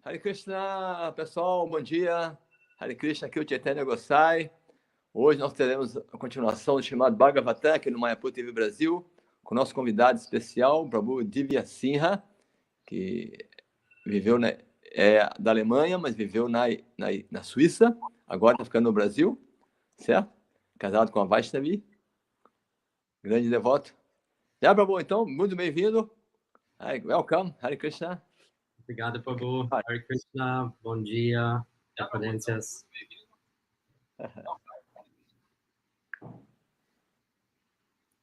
Hare Krishna, pessoal, bom dia. Hare Krishna, aqui é o Chaitanya Gosai. Hoje nós teremos a continuação do chamado Bhagavatam aqui no MayapurTV Brasil, com o nosso convidado especial, o Prabhu Divyasimha, que viveu da Alemanha, mas viveu na Suíça, agora está ficando no Brasil, certo? Casado com a Vaishnavi, grande devoto. Prabhu, então, muito bem-vindo. Welcome, Hare Krishna. Obrigado, Prabhu. Hare Krishna, bom dia, japoneses.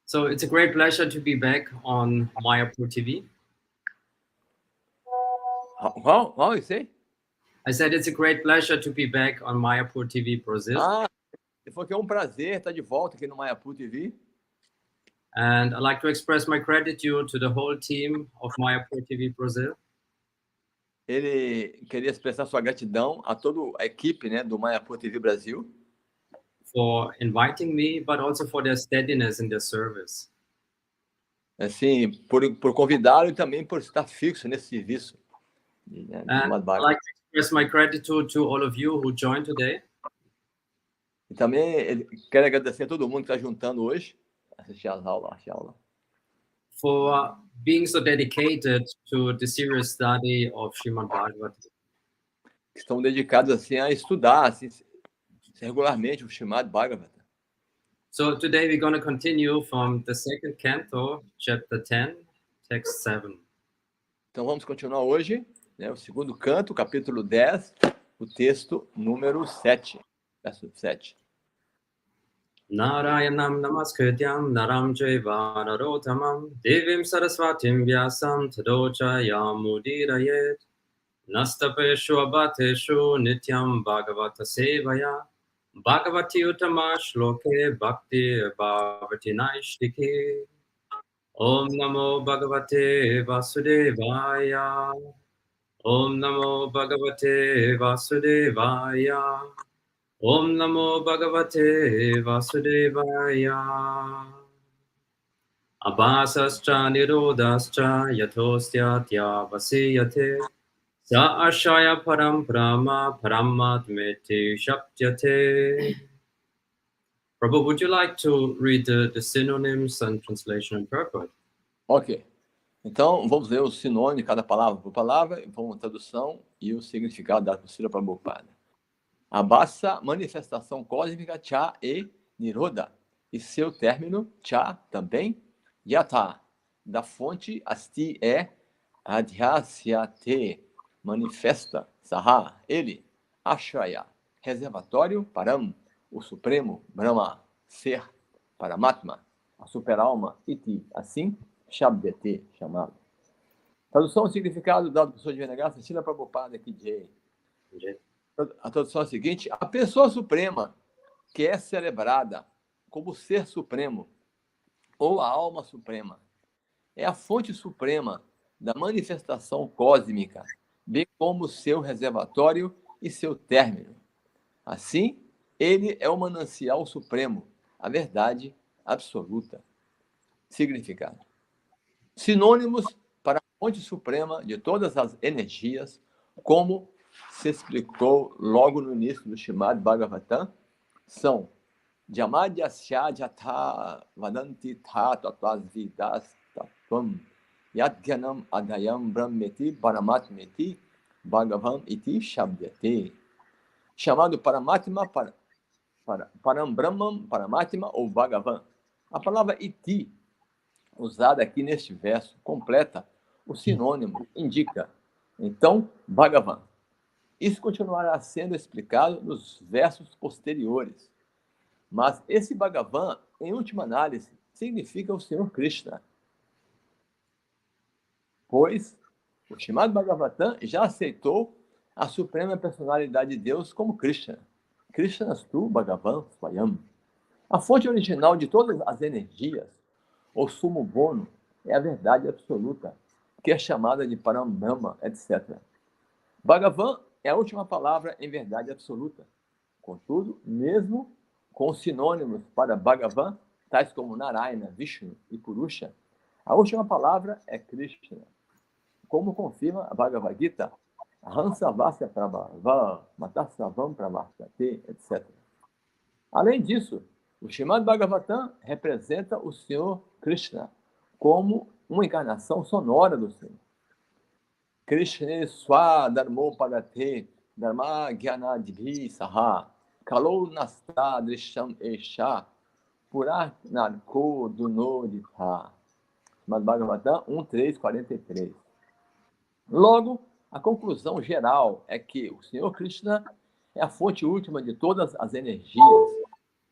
So it's a great pleasure to be back on Mayapur TV. How you say? I said it's a great pleasure to be back on Mayapur TV Brasil. Ele falou que é um prazer estar de volta aqui no Mayapur TV. And I'd like to express my gratitude to the whole team of Mayapur TV Brasil. Ele queria expressar sua gratidão a toda a equipe, né, do Mayapur TV Brasil. For inviting me, but also for their steadiness in their service. Assim, por convidá-lo e também por estar fixo nesse serviço. And I'd like to express my gratitude to all of you who joined today. E também ele quer agradecer a todo mundo que está juntando hoje, assistir às aulas. For being so dedicated to the serious study of Srimad Bhagavatam. Estão dedicados assim a estudar assim, regularmente o Srimad Bhagavatam. So today we're going to continue from the second canto, chapter 10, text 7. Então vamos continuar hoje, né, o segundo canto, capítulo 10, o texto número 7, verso 7. Narayanam namaskrityam naram jaiva narotamam devim sarasvatim vyasam tadocha yamudirayet nastapeshu abhateshu nityam bhagavata sevaya bhagavati uttama shloke bhakti bhavati naishtike Om Namo Bhagavate Vasudevaya Om Namo Bhagavate Vasudevaya Om Namo Bhagavate Vasudevaya Abhasascha nirodhascha yathostyatya vasiyate Sa ashaya param brahma paramatmeti shapyate. Prabhu, would you like to read the synonyms and translation and purport? Ok. Então, vamos ler o sinônimo de cada palavra por palavra, vamos a tradução e o significado da Srila Prabhupada. Abhasa, manifestação cósmica, cha e nirodha. E seu término, cha, também, yatha, da fonte, asti é, adhyasyate, manifesta, saha, ele, ashraya, reservatório, param, o supremo, Brahma, ser, Paramatma, a superalma, iti, assim, shabdete, chamado. Tradução e significado dado por sua divina graça, Srila Prabhupada, aqui, Jay. A tradução é a seguinte: a pessoa suprema, que é celebrada como ser supremo, ou a alma suprema, é a fonte suprema da manifestação cósmica, bem como seu reservatório e seu término. Assim, ele é o manancial supremo, a verdade absoluta. Significado: sinônimos para a fonte suprema de todas as energias, como se explicou logo no início do Srimad Bhagavatam, são Jamadhyasya Jatha Vadanti Tha Tatvas Vidas Tattvam Yadgyanam Adayam Brahmeti Paramatmeti Bhagavam Iti Shabdyate. Chamado Paramatma, Parambrahman, Paramatma ou Bhagavan. A palavra iti, usada aqui neste verso, completa o sinônimo, indica, então, Bhagavan. Isso continuará sendo explicado nos versos posteriores. Mas esse Bhagavan, em última análise, significa o Senhor Krishna. Pois o Srimad Bhagavatam já aceitou a suprema personalidade de Deus como Krishna. Krishnastu Bhagavan Swayam. A fonte original de todas as energias, o sumo bono, é a verdade absoluta, que é chamada de Parambrahma, etc. Bhagavan é a última palavra em verdade absoluta. Contudo, mesmo com sinônimos para Bhagavan, tais como Narayana, Vishnu e Purusha, a última palavra é Krishna. Como confirma a Bhagavad Gita, Ahansavasya Prabhava, Matasavam Pravartate, etc. Além disso, o Srimad Bhagavatam representa o Senhor Krishna como uma encarnação sonora do Senhor. Krishna Swa Dharmo Padate Dharma Gyana Dibhi Saha Kalo Nasta Drisham Esha Purah Narko Duno Ditha. Srimad Bhagavatam 1.3.43. Logo, a conclusão geral é que o Senhor Krishna é a fonte última de todas as energias.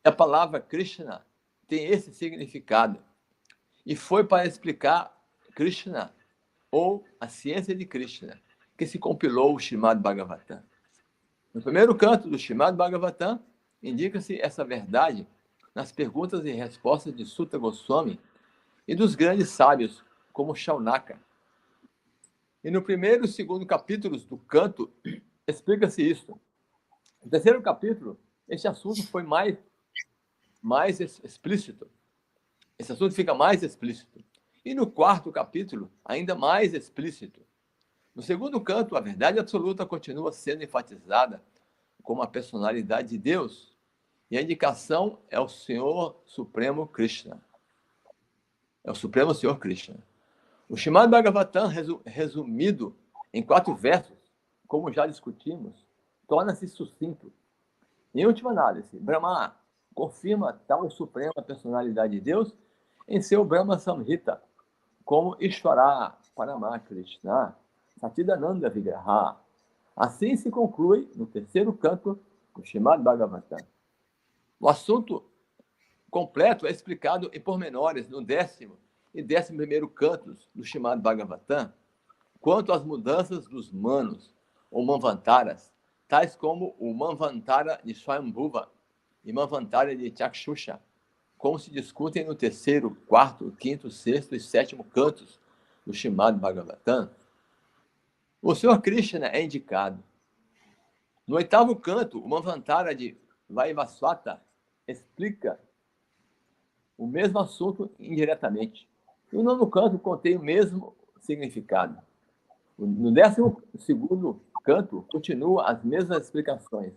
A palavra Krishna tem esse significado. E foi para explicar Krishna, ou a ciência de Krishna, que se compilou o Srimad Bhagavatam. No primeiro canto do Srimad Bhagavatam, indica-se essa verdade nas perguntas e respostas de Sutta Goswami e dos grandes sábios, como Shaunaka. E no primeiro e segundo capítulos do canto, explica-se isso. No terceiro capítulo, esse assunto foi mais explícito. Esse assunto fica mais explícito. E no quarto capítulo, ainda mais explícito. No segundo canto, a verdade absoluta continua sendo enfatizada como a personalidade de Deus. E a indicação é o Senhor Supremo Krishna. É o Supremo Senhor Krishna. O Srimad Bhagavatam, resumido em 4 versos, como já discutimos, torna-se sucinto. Em última análise, Brahma confirma tal suprema personalidade de Deus em seu Brahma Samhita, como Ishvara Parama Krishna Satidananda Vigraha. Assim se conclui no terceiro canto do Srimad Bhagavatam. O assunto completo é explicado em pormenores no 10º e 11º cantos do Srimad Bhagavatam, quanto às mudanças dos manos, ou manvantaras, tais como o Manvantara de Swayambhuva e Manvantara de Chakshusha, como se discutem no 3º, 4º, 5º, 6º e 7º cantos do Srimad Bhagavatam. O Senhor Krishna é indicado. No 8º canto, o Manvantara de Vaivasvata explica o mesmo assunto indiretamente. E o 9º canto contém o mesmo significado. No 12º canto, continua as mesmas explicações,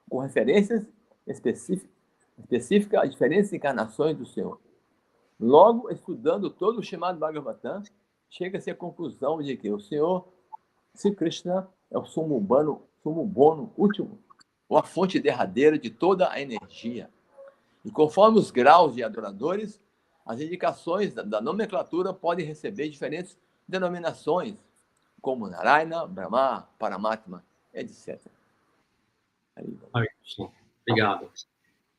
com referências específicas às diferentes encarnações do Senhor. Logo, estudando todo o Srimad Bhagavatam, chega-se à conclusão de que o Senhor, Sri Krishna, é o sumo bono último, ou a fonte derradeira de toda a energia. E conforme os graus de adoradores, as indicações da nomenclatura podem receber diferentes denominações, como Narayana, Brahma, Paramatma, etc. Obrigado.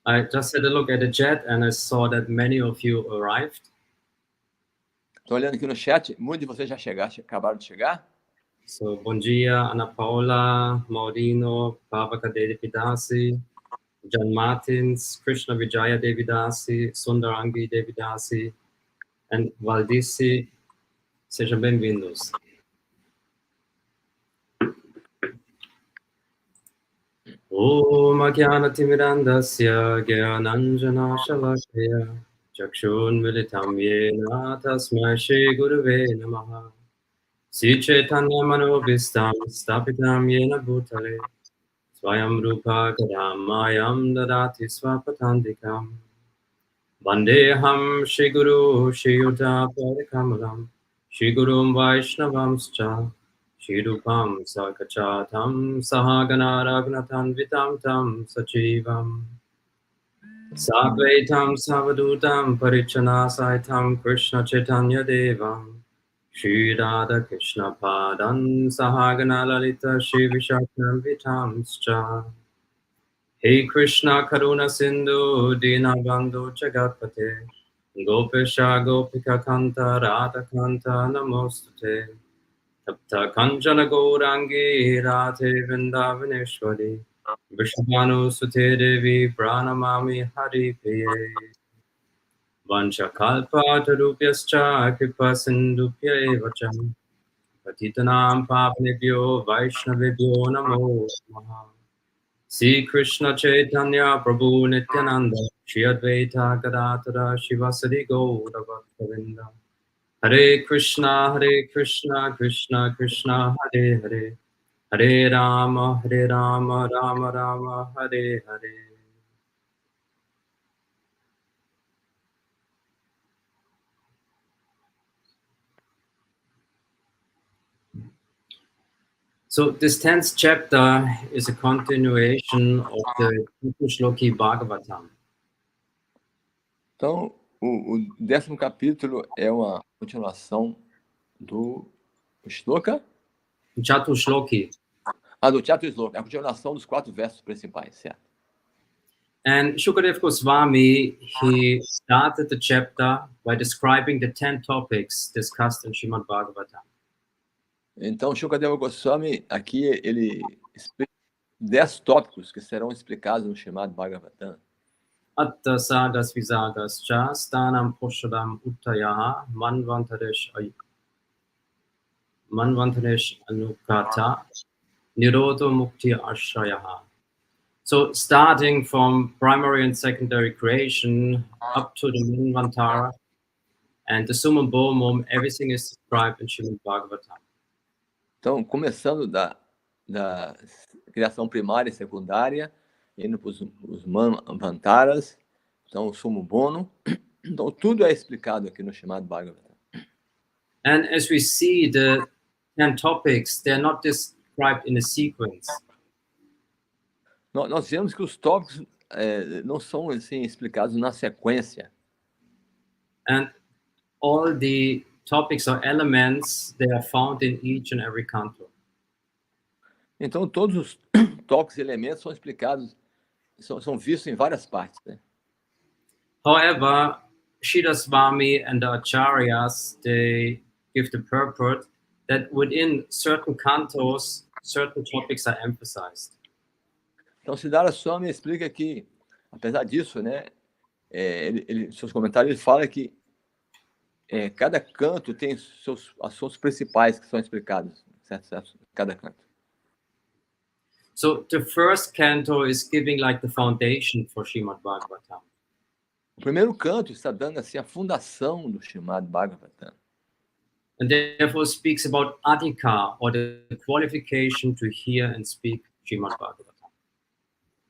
I just had a look at the chat and I saw that many of you arrived. Estou olhando aqui no chat, muitos de vocês já acabaram de chegar. So, bom dia, Ana Paula, Maurino, Pavaka Devidasi, John Martins, Krishna Vijaya Devidasi, Sundarangi Devidasi e Valdisi. Sejam bem-vindos. Om Ajnanatimidandasya Gyananjana Shalakaya Chakshun Militam Yena Tasmai Shri Gurave Namaha Sri Chaitanya Manobhistam Stapitam Yena Bhutale Swayam Rupa Kadamayam Dadati Swapatandikam Vandeham Shri Guru Shri Yuta Parikamalam Shri Gurum Vaishnavamscha Shri Rupam Sakachatam Sahagana Raghunathan Tam Sachivam Sadvaitam Savadutam Parichana Saitam Krishna Chaitanya Devam Shri Radha Krishna Padan Sahagana Lalita Shri Vishakam Vitamscha Hey Krishna Karuna Sindhu Dinabandhu Jagatpate Gopesha Gopika Kanta Radha Kanta Namostute Tapta Kanjana Gaurangi Radhe Vrindavaneshwari Vishabhanu Sute Devi Pranamami Hari Priye Vancha Kalpa Tarupyascha Kripa Sindhupya Evacham Patitanam Papanebhyo Vaishnavebhyo Namo Namaha Sri Krishna Chaitanya Prabhu Nityananda Shri Advaita Gadadhara Shivasari Gaura Bhaktavinda Hare Krishna Krishna Krishna Hare Hare Hare Rama, Rama Rama, Hare Hare. So this 10th chapter is a continuation of the Shloki Bhagavatam. Então, o 10º capítulo é uma continuação do Shloka? Chatu Shloki. Do Chatu Shloki, a continuação dos 4 versos principais, certo? And Shukadeva Goswami, he started the chapter by describing the 10 topics discussed in Srimad Bhagavatam. Então, Shukadeva Goswami, aqui ele explica 10 tópicos que serão explicados no Srimad Bhagavatam. Dasa das visagas cha stanam poshadam uttayaha manvantaresh anukata nirodho mukti ashrayaha. So starting from primary and secondary creation up to the Manvantara and the Summum Bonum, everything is described in Srimad Bhagavatam. Então, começando da criação primária e secundária, indo para os Manvantaras, então o Sumo Bono. Então, tudo é explicado aqui no Srimad Bhagavatam. And as we see, the 10 topics, they're not described in a sequence. Nós vemos que os tópicos não são assim explicados na sequência. And all the topics or elements, they are found in each and every canto. Então, todos os tópicos e elementos são explicados, são vistos em várias partes, né? However, Sridhar Swami and the Acharyas, they give the purport that within certain cantos, certain topics are emphasized. Então, Siddhara Swami explica que, apesar disso, né, seus comentários, ele fala que cada canto tem assuntos principais que são explicados, certo? Cada canto. So the first canto is giving like the foundation for Srimad Bhagavatam. O primeiro canto está dando assim a fundação do Srimad Bhagavatam. And therefore speaks about adhika, or the qualification to hear and speak Srimad Bhagavatam.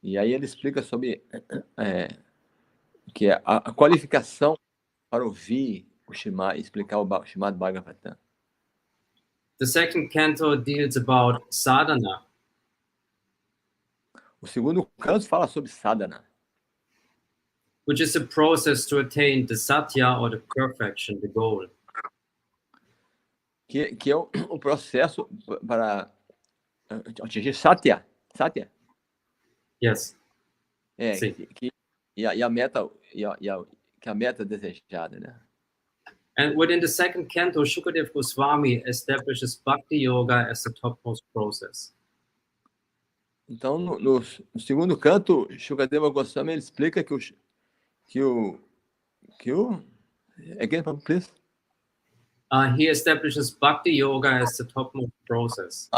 E aí ele explica sobre que é a qualificação para ouvir o Srimad, explicar o Srimad Bhagavatam. The second canto deals about sadhana. O segundo canto fala sobre sadhana, which is a process to attain the satya, or the perfection, the goal. Que é o processo para atingir satya. Satya? Yes. Sim. E a meta, que a meta desejada, né? And within the second canto, Shukadeva Goswami establishes Bhakti Yoga as the topmost process. Então, no segundo canto, Shukadeva Goswami ele explica again, please. He establishes Bhakti Yoga as the topmost process.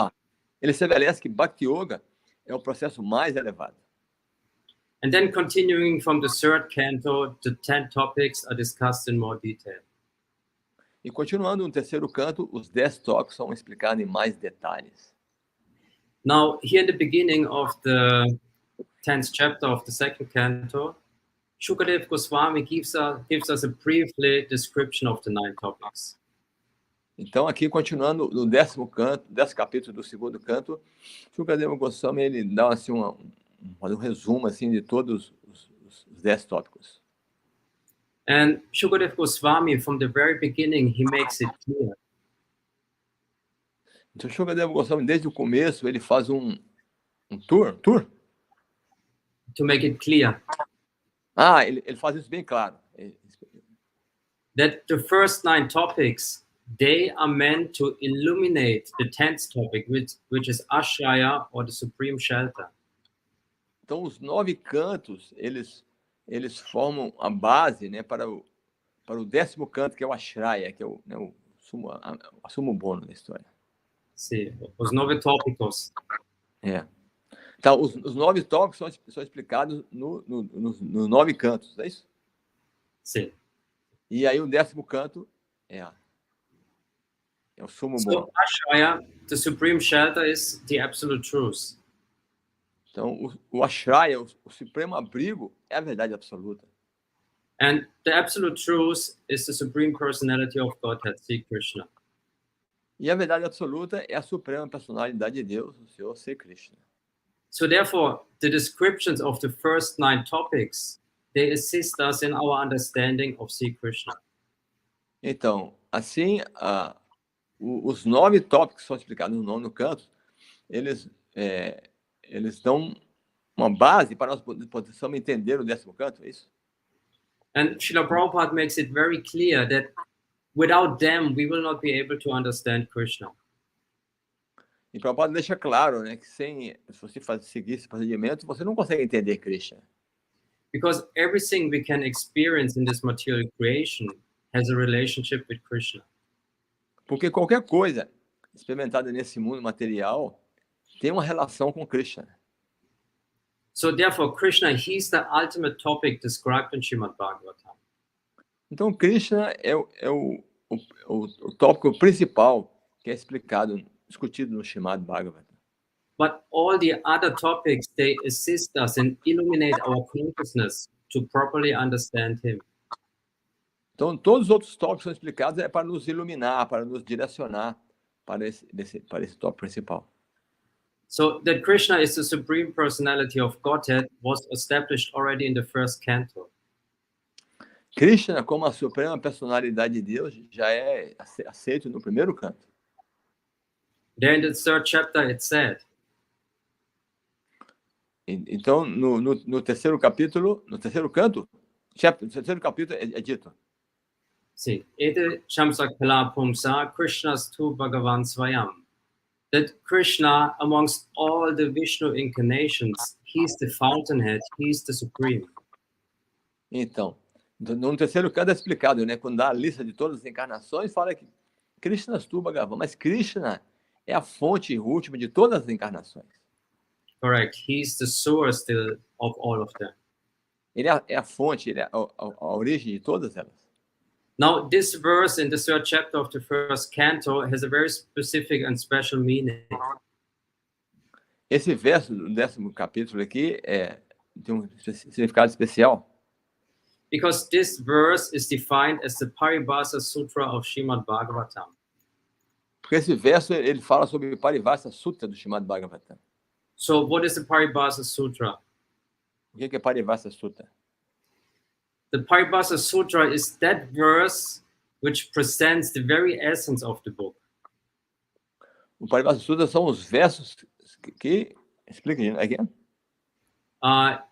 Ele estabelece que Bhakti Yoga é o processo mais elevado. And then continuing from the third canto, the 10 topics are discussed in more detail. E continuando no terceiro canto, os 10 tópicos são explicados em mais detalhes. Now, here in the beginning of the 10th chapter of the second canto, Shukadeva Goswami gives us a brief description of the 9 topics. Então, aqui, continuando no 10º capítulo do segundo canto, Shukadeva Goswami ele dá assim, um resumo assim, de todos os 10 tópicos. And Shukadeva Goswami, from the very beginning, he makes it clear. Então, Shukadeva Goswami, desde o começo, ele faz um tour? To make it clear. Ele faz isso bem claro. That the first 9 topics, they are meant to illuminate the 10th topic, which is Ashraya, or the supreme shelter. Então, os 9 cantos, eles formam a base, né, para o 10º canto, que é o Ashraya, que é o sumo bono da história. Sim, os 9 tópicos. Então, os 9 tópicos são explicados nos 9 cantos, é isso? Sim. E aí o 10º canto é o sumo bono. So Ashraya, the supreme shelter is the absolute truth. Então, o ashraya, o supremo abrigo, é a verdade absoluta. And the absolute truth is the supreme personality of Godhead, Sri Krishna. E a verdade absoluta é a suprema personalidade de Deus, o Senhor Sri Krishna. So therefore, the descriptions of the first 9 topics, they assist us in our understanding of Sri Krishna. Então, assim, os 9 tópicos que são explicados no 9º canto, eles dão uma base para nós possamos entender o 10º canto, é isso? And Srila Prabhupada makes it very clear that without them, we will not be able to understand Krishna. E Prabhupada deixa claro, né, que se você seguir esse procedimento, você não consegue entender Krishna. Because everything we can experience in this material creation has a relationship with Krishna. Porque qualquer coisa experimentada nesse mundo material tem uma relação com Krishna. So therefore, Krishna, he's the ultimate topic described in Srimad Bhagavatam. Então, Krishna é o tópico principal que é discutido no Srimad Bhagavatam. But all the other topics, they assist us and illuminate our consciousness to properly understand him. Então, todos os outros tópicos são explicados para nos iluminar, para nos direcionar para esse tópico principal. So that Krishna is the supreme personality of Godhead was established already in the first canto. Krishna, como a suprema personalidade de Deus, já é aceito no 1º canto. There in the 3rd chapter it said. Então, no 3º capítulo, no 3º canto, no 3º capítulo é dito. Sim. Ete Shamsakala Pumsa Krishnas tu Bhagavan Swayam. That Krishna, amongst all the Vishnu incarnations, he's the fountainhead, he's the supreme. Então, no 3º canto é explicado, né? Quando dá a lista de todas as encarnações, fala que Krishna tu Bhagavan, mas Krishna é a fonte última de todas as encarnações. Correct. He's the source still of all of them. Ele é a fonte, ele é a origem de todas elas. Now, this verse in the 3rd chapter of the 1st canto has a very specific and special meaning. Esse verso do 10º capítulo aqui tem um significado especial. Because this verse is defined as the Paribhasa Sutra of Srimad Bhagavatam. Porque esse verso ele fala sobre o Paribhasa Sutra do Srimad Bhagavatam. So what is the Paribhasa Sutra? O que é Paribhasa Sutra? The Paribhasa Sutra is that verse which presents the very essence of the book. O Paribhasa Sutra são os versos que explica again.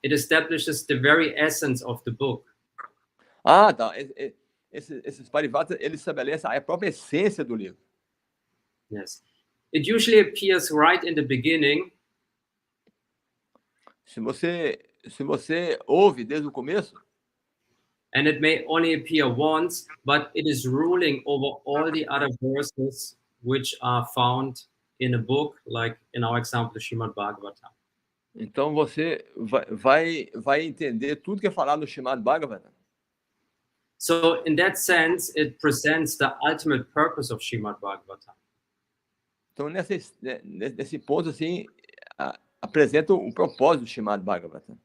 It establishes the very essence of the book. Ah, tá. Esses Paribhasa eles estabelecem a própria essência do livro. Yes. It usually appears right in the beginning. Se você ouve desde o começo, and it may only appear once, but it is ruling over all the other verses which are found in a book, like in our example, the Srimad Bhagavatam. Então você vai entender tudo que é falado no Srimad Bhagavatam. So in that sense, it presents the ultimate purpose of Srimad Bhagavatam. Então nesse ponto assim apresenta o propósito do Srimad Bhagavatam.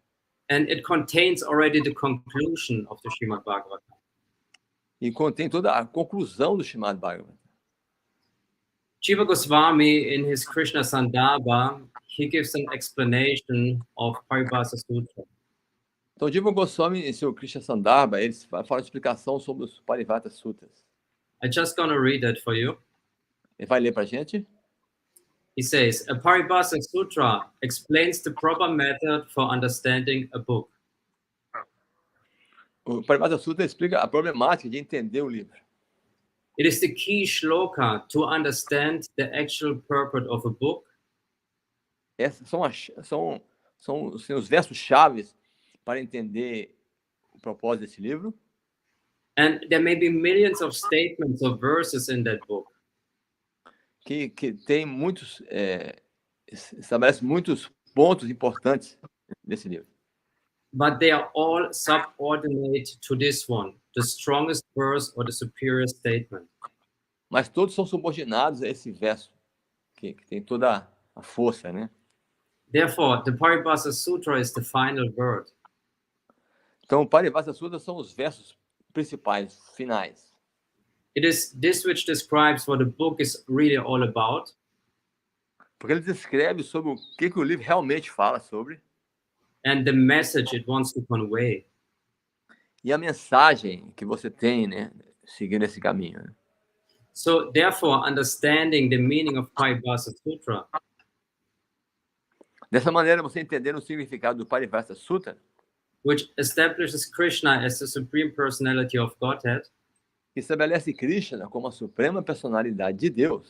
And it contains already the conclusion of the Srimad Bhagavatam. E contém toda a conclusão do Srimad Bhagavatam. Jiva Goswami, in his Krishna Sandarbha, he gives an explanation of Paribhasa Sutra. Então, Jiva Goswami, em seu Krishna Sandarbha, ele fala uma explicação sobre os Paribhasa Sutras. I'm just going to read that for you. Ele vai ler para a gente? He says, a Paribhasa Sutra explains the proper method for understanding a book. O Paribhasa Sutra explica a problemática de entender o livro. It is the key shloka to understand the actual purport of a book. Esses são os versos chaves para entender o propósito desse livro. And there may be millions of statements or verses in that book. Que tem estabelece muitos pontos importantes nesse livro. But they are all subordinate to this one, the strongest verse or the superior statement. Mas todos são subordinados a esse verso. que tem toda a força, né? Therefore, the Paribhasa Sutra is the final word. Então, o Paribhasa Sutra são os versos principais, finais. It is this which describes what the book is really all about. Porque ele descreve sobre o que o livro realmente fala sobre. And the message it wants to convey. E a mensagem que você tem, né, seguindo esse caminho. Né? So, therefore, understanding the meaning of Paribhasa Sutra. Dessa maneira, você entendendo o significado do Paribhasa Sutra, which establishes Krishna as the Supreme Personality of Godhead, que estabelece Krishna como a suprema personalidade de Deus.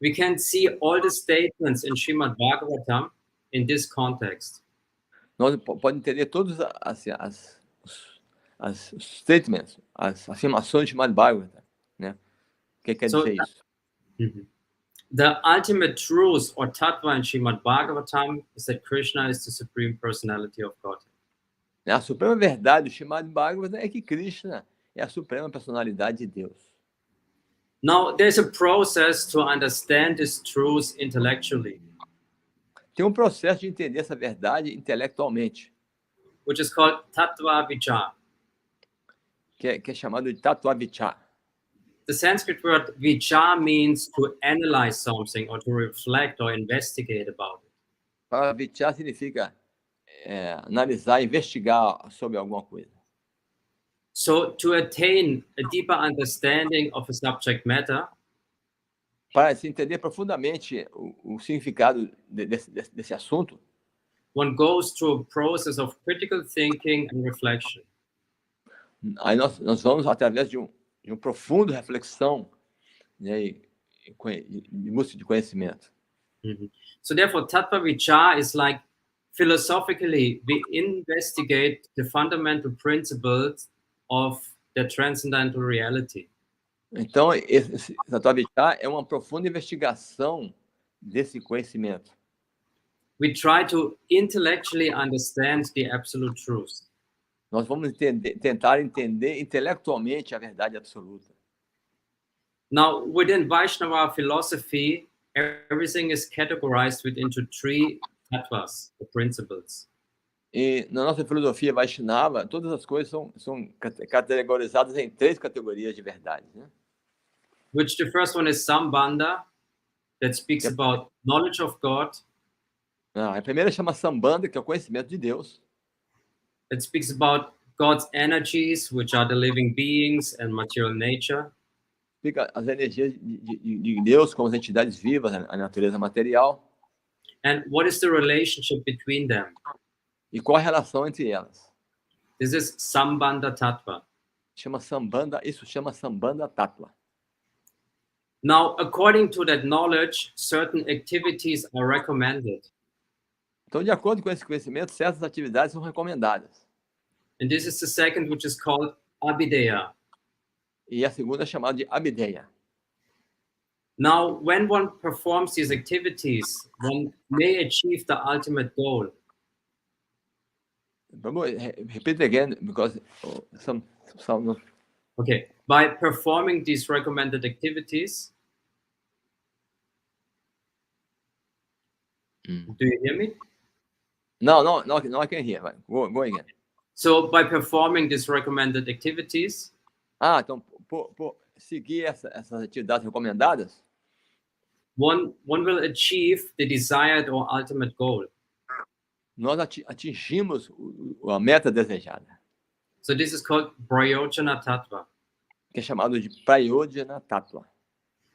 we can see all the statements in Srimad Bhagavatam in this context. Nós podemos entender todos as statements, as afirmações de Srimad Bhagavatam, né? O que quer dizer isso? The ultimate truth or tattva in Srimad Bhagavatam is that Krishna is the Supreme Personality of Godhead. A suprema verdade do Srimad Bhagavatam é que Krishna é a suprema personalidade de Deus. Now, there's a process to understand this truth intellectually, Tem um processo de entender essa verdade intelectualmente, which is called tattva vichar. que é chamado de tattva vichar. The Sanskrit word vichar means to analyze something or to reflect or investigate about it. Para vichar significa analisar, investigar sobre alguma coisa. So, to attain a deeper understanding of a subject matter, para se entender profundamente o significado desse assunto, one goes through a process of critical thinking and reflection. aí nós vamos através de um profundo reflexão, né, e busca de conhecimento. So therefore, tattva vichar is like philosophically we investigate the fundamental principles of the transcendental reality. Então, esse tattva vichar é uma profunda investigação desse conhecimento. We try to intellectually understand the absolute truth. Nós vamos tentar entender intelectualmente a verdade absoluta. Now, within Vaishnava philosophy, everything is categorized into three tattvas, the principles. E na nossa filosofia Vaishnava, todas as coisas são categorizadas em 3 categorias de verdade, né? Which the first one is Sambandha, that speaks about knowledge of God. A primeira chama Sambandha, que é o conhecimento de Deus. It speaks about God's energies, which are the living beings and material nature. Explica as energias de Deus como as entidades vivas, a natureza material. And what is the relationship between them? E qual a relação entre elas? This is Sambandha Tattva. Isso chama Sambandha Tattva. Now, according to that knowledge, certain activities are recommended. Então, de acordo com esse conhecimento, certas atividades são recomendadas. And this is the second, which is called Abhideya. E a segunda é chamada de Abhideya. Now, when one performs these activities, one may achieve the ultimate goal. Repeat again, because some Okay, by performing these recommended activities, do you hear me? No, I can hear. Go again. So, by performing these recommended activities, então, por seguir essas atividades recomendadas, one will achieve the desired or ultimate goal. Nós atingimos a meta desejada. So this is called Prayojana Tattva. Que é chamado de Prayojana Tattva.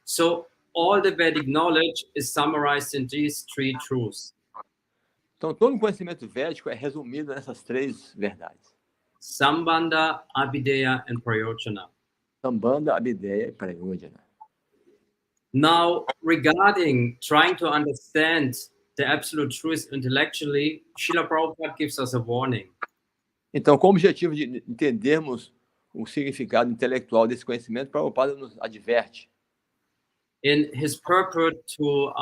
So all the Vedic knowledge is summarized in these 3 truths. Então todo o conhecimento védico é resumido nessas 3 verdades. Sambandha, Abhideya and Prayojana. Sambandha, Abhideya e Prayojana. Now, regarding trying to understand the absolute truth intellectually, Srila Prabhupada gives us a warning. Então, com o objetivo de entendermos o significado intelectual desse conhecimento, Prabhupada nos adverte. In his purport to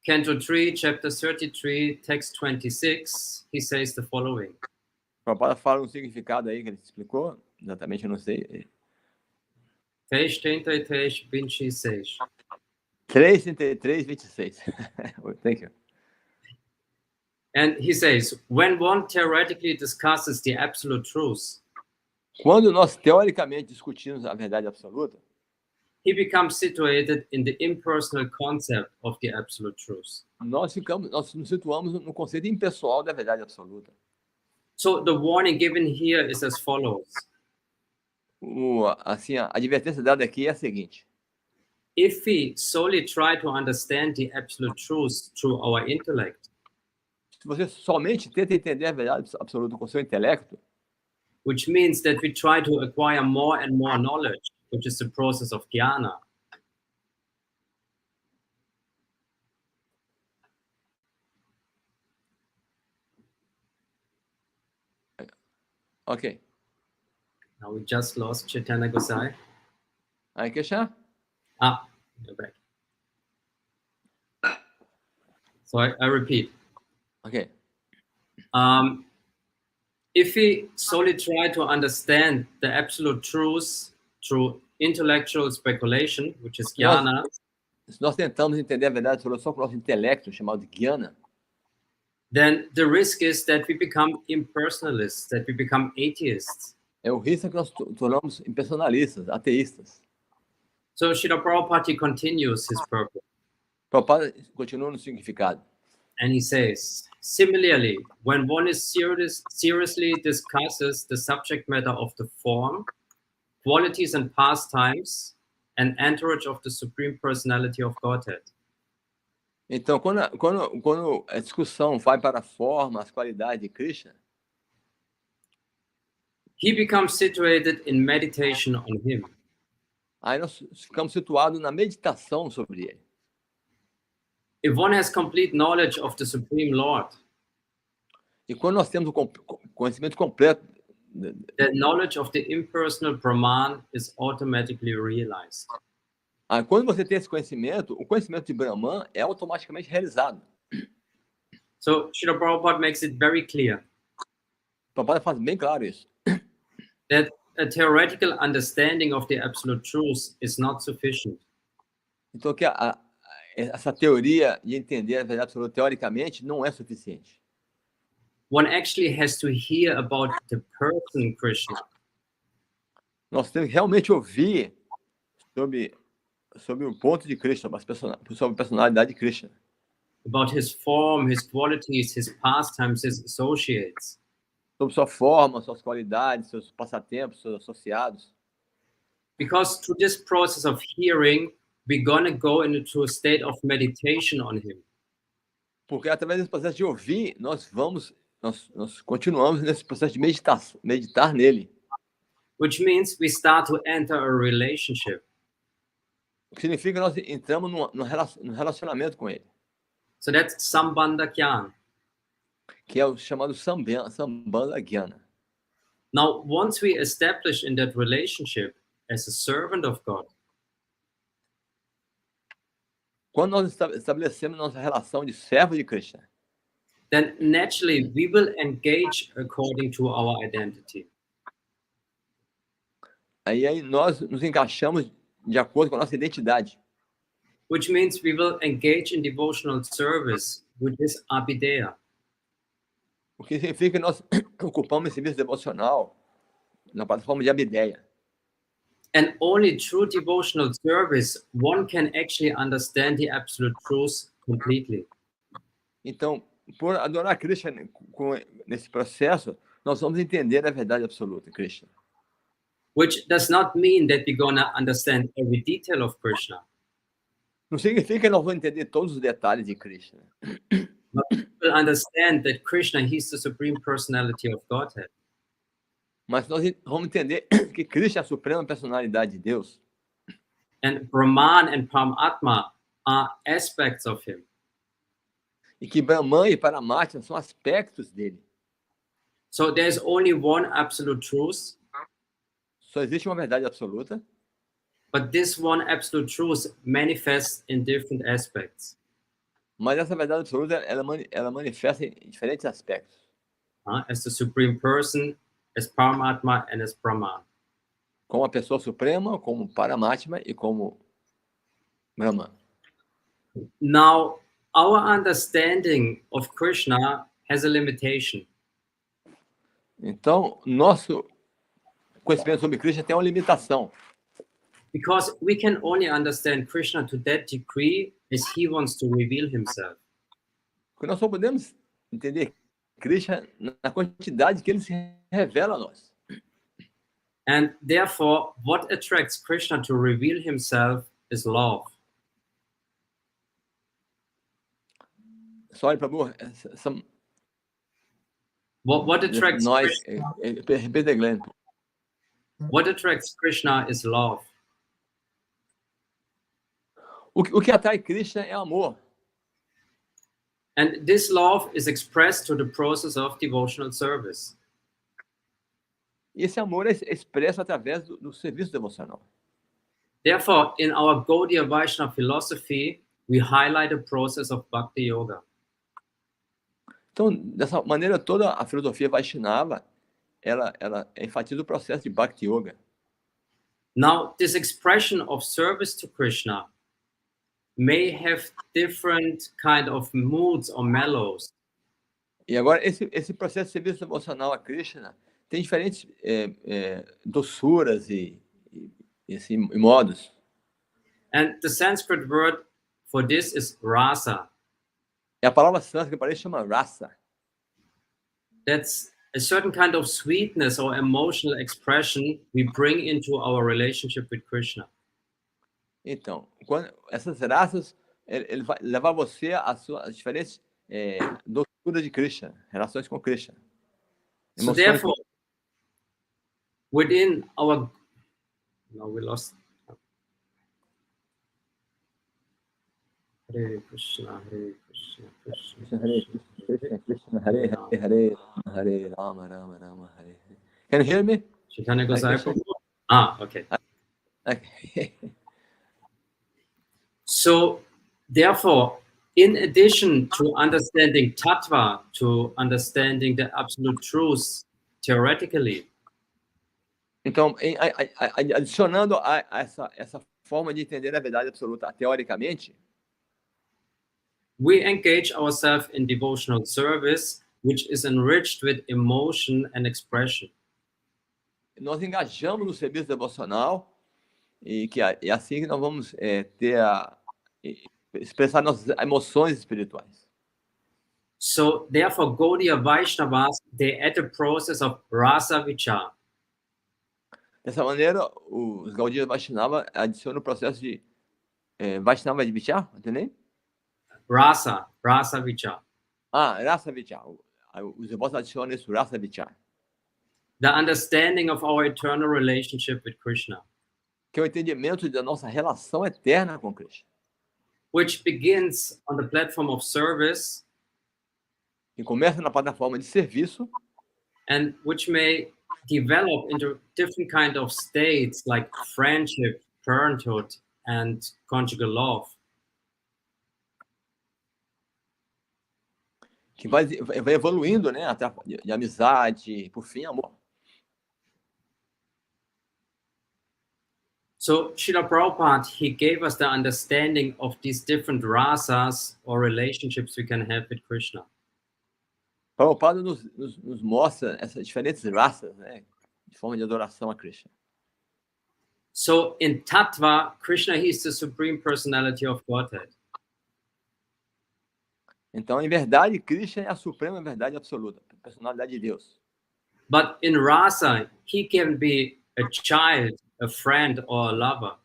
Canto 3, Chapter 33, Text 26, he says the following. Prabhupada fala um significado aí que ele explicou, exatamente eu não sei. Text 33, 26. 3:33:26. Thank you. And he says, when one theoretically discusses the absolute truth, Quando nós teoricamente discutimos a verdade absoluta, he becomes situated in the impersonal concept of the absolute truth. nós nos situamos no conceito impessoal da verdade absoluta. So the warning given here is as follows. Assim, a advertência dada aqui é a seguinte: If we solely try to understand the absolute truth through our intellect, se você somente tenta entender a verdade absoluta com seu intelecto, which means that we try to acquire more and more knowledge, which is the process of jnana, ok. now we just lost Chaitanya Gosai. Aí, Krsna? You're back. So I repeat. Ok. If we solely try to understand the absolute truth through intellectual speculation, which is jnana, Se nós tentamos entender a verdade absoluta só com o nosso intelecto, chamado de jnana, then the risk is that we become impersonalists, that we become atheists. é o risco que nós tornamos impersonalistas, ateístas. So Srila Prabhupada continues his purpose. Prabhupada continua no significado. And he says, similarly, when one is seriously discusses the subject matter of the form, qualities and pastimes, and entourage of the Supreme Personality of Godhead. Então, quando a discussão vai para a forma, as qualidades de Krishna, he becomes situated in meditation on him. Aí nós ficamos situados na meditação sobre ele. If one has complete knowledge of the Supreme Lord, e quando nós temos o conhecimento completo, the knowledge of the impersonal Brahman is automatically realized. Quando você tem esse conhecimento, o conhecimento de Brahman é automaticamente realizado. So Srila Prabhupada makes it very clear. Prabhupada faz bem claro isso. That a theoretical understanding of the absolute truth is not sufficient. Então que essa teoria de entender a verdade absoluta teoricamente não é suficiente. One actually has to hear about the person Krishna. Nós temos que realmente ouvir sobre o ponto de Krishna, sobre a personalidade de Krishna. About his form, his qualities, his pastimes, his associates. Sobre sua forma, suas qualidades, seus passatempos, seus associados. Because through this process of hearing, we're gonna go into a state of meditation on him. Porque através desse processo de ouvir, nós continuamos nesse processo de meditar nele. Which means we start to enter a relationship. O que significa que nós entramos num relacionamento com ele. So that's Sambandha Gyan. Que é o chamado Sambandha Gyana. Now, once we establish in that relationship as a servant of God, quando nós estabelecemos nossa relação de servo de Krishna, then naturally we will engage according to our identity. Aí nós nos encaixamos de acordo com a nossa identidade. Which means we will engage in devotional service with this abideya. O que significa que nós ocupamos esse serviço devocional na plataforma de Abideya. And only through devotional service one can actually understand the absolute truth completely. Então, por adorar Krishna nesse processo, nós vamos entender a verdade absoluta, Krishna. Which does not mean that we're going to understand every detail of Krishna. Não significa que nós vamos entender todos os detalhes de Krishna. But we will understand that Krishna, he's the Supreme Personality of Godhead. Mas nós vamos entender que Krishna é a suprema personalidade de Deus. And Brahman and Paramatma are aspects of him. E que Brahman e Paramatma são aspectos dele. So there's only one absolute truth. Só existe uma verdade absoluta. But this one absolute truth manifests in different aspects. Mas essa verdade absoluta, ela manifesta em diferentes aspectos. As the Supreme Person, as Paramatma, and as Brahman. Como a pessoa suprema, como Paramatma e como Brahman. Now, our understanding of Krishna has a limitation. Então, nosso conhecimento sobre Krishna tem uma limitação. Because we can only understand Krishna to that degree as he wants to reveal himself. Porque nós só podemos entender Krishna na quantidade que ele se revela a nós. And therefore, what attracts Krishna to reveal himself is love. Sorry, Prabhu. What attracts Nós, Krishna? repita, Glenn. What attracts Krishna is love. O que atrai Krishna é amor. And this love is expressed through the process of devotional service. E esse amor é expresso através do serviço devocional. Therefore, in our Gaudiya Vaishnava philosophy, we highlight the process of Bhakti Yoga. Então, dessa maneira toda, a filosofia Vaishnava, ela enfatiza o processo de Bhakti Yoga. Now, this expression of service to Krishna may have different kind of moods or mellows. E agora, esse processo de serviço devocional a Krishna tem diferentes doçuras e modos. And the Sanskrit word for this is rasa. E a palavra sânscrita para isso chama rasa. That's a certain kind of sweetness or emotional expression we bring into our relationship with Krishna. Então, essas rasas, ele vai levar você às diferentes doçuras de Krishna, relações com Krishna. So therefore, within our... No, we lost... Hare Krishna, Hare Krishna, Krishna Krishna, Krishna, Hare Hare, Hare Rama, Rama Rama, Hare Hare. Can you hear me? Chaitanya Gosai. Okay. Okay. So, therefore, in addition to understanding tattva, to understanding the absolute truth theoretically, Então, adicionando a essa forma de entender a verdade absoluta teoricamente, we engage ourselves in devotional service, which is enriched with emotion and expression. Nós engajamos no serviço devocional e é assim que nós vamos expressar nossas emoções espirituais. So, therefore, Gaudiya Vaishnavas, they add the process of rasa vichar. Dessa maneira, os Gaudiya Vaishnava adicionam o processo de Vaishnava de Vichar, entendeu? Rasa vichar. Rasa Vichar. Os devotos adicionam isso, Rasa Vichar. The understanding of our eternal relationship with Krishna. Que é o entendimento da nossa relação eterna com Krishna. Which begins on the platform of service. Que começa na plataforma de serviço. And which may develop into different kind of states like friendship, parenthood, and conjugal love. Que vai evoluindo, né, até de amizade, por fim, amor. So, Srila Prabhupada, he gave us the understanding of these different rasas or relationships we can have with Krishna. Prabhupada nos mostra essas diferentes raças, né, de forma de adoração a Krishna. So, in Tattva, Krishna, he is the Supreme Personality of Godhead. Então, em verdade, Krishna é a suprema verdade absoluta, a personalidade de Deus. But in rasa, he can be a child, a friend, or a lover.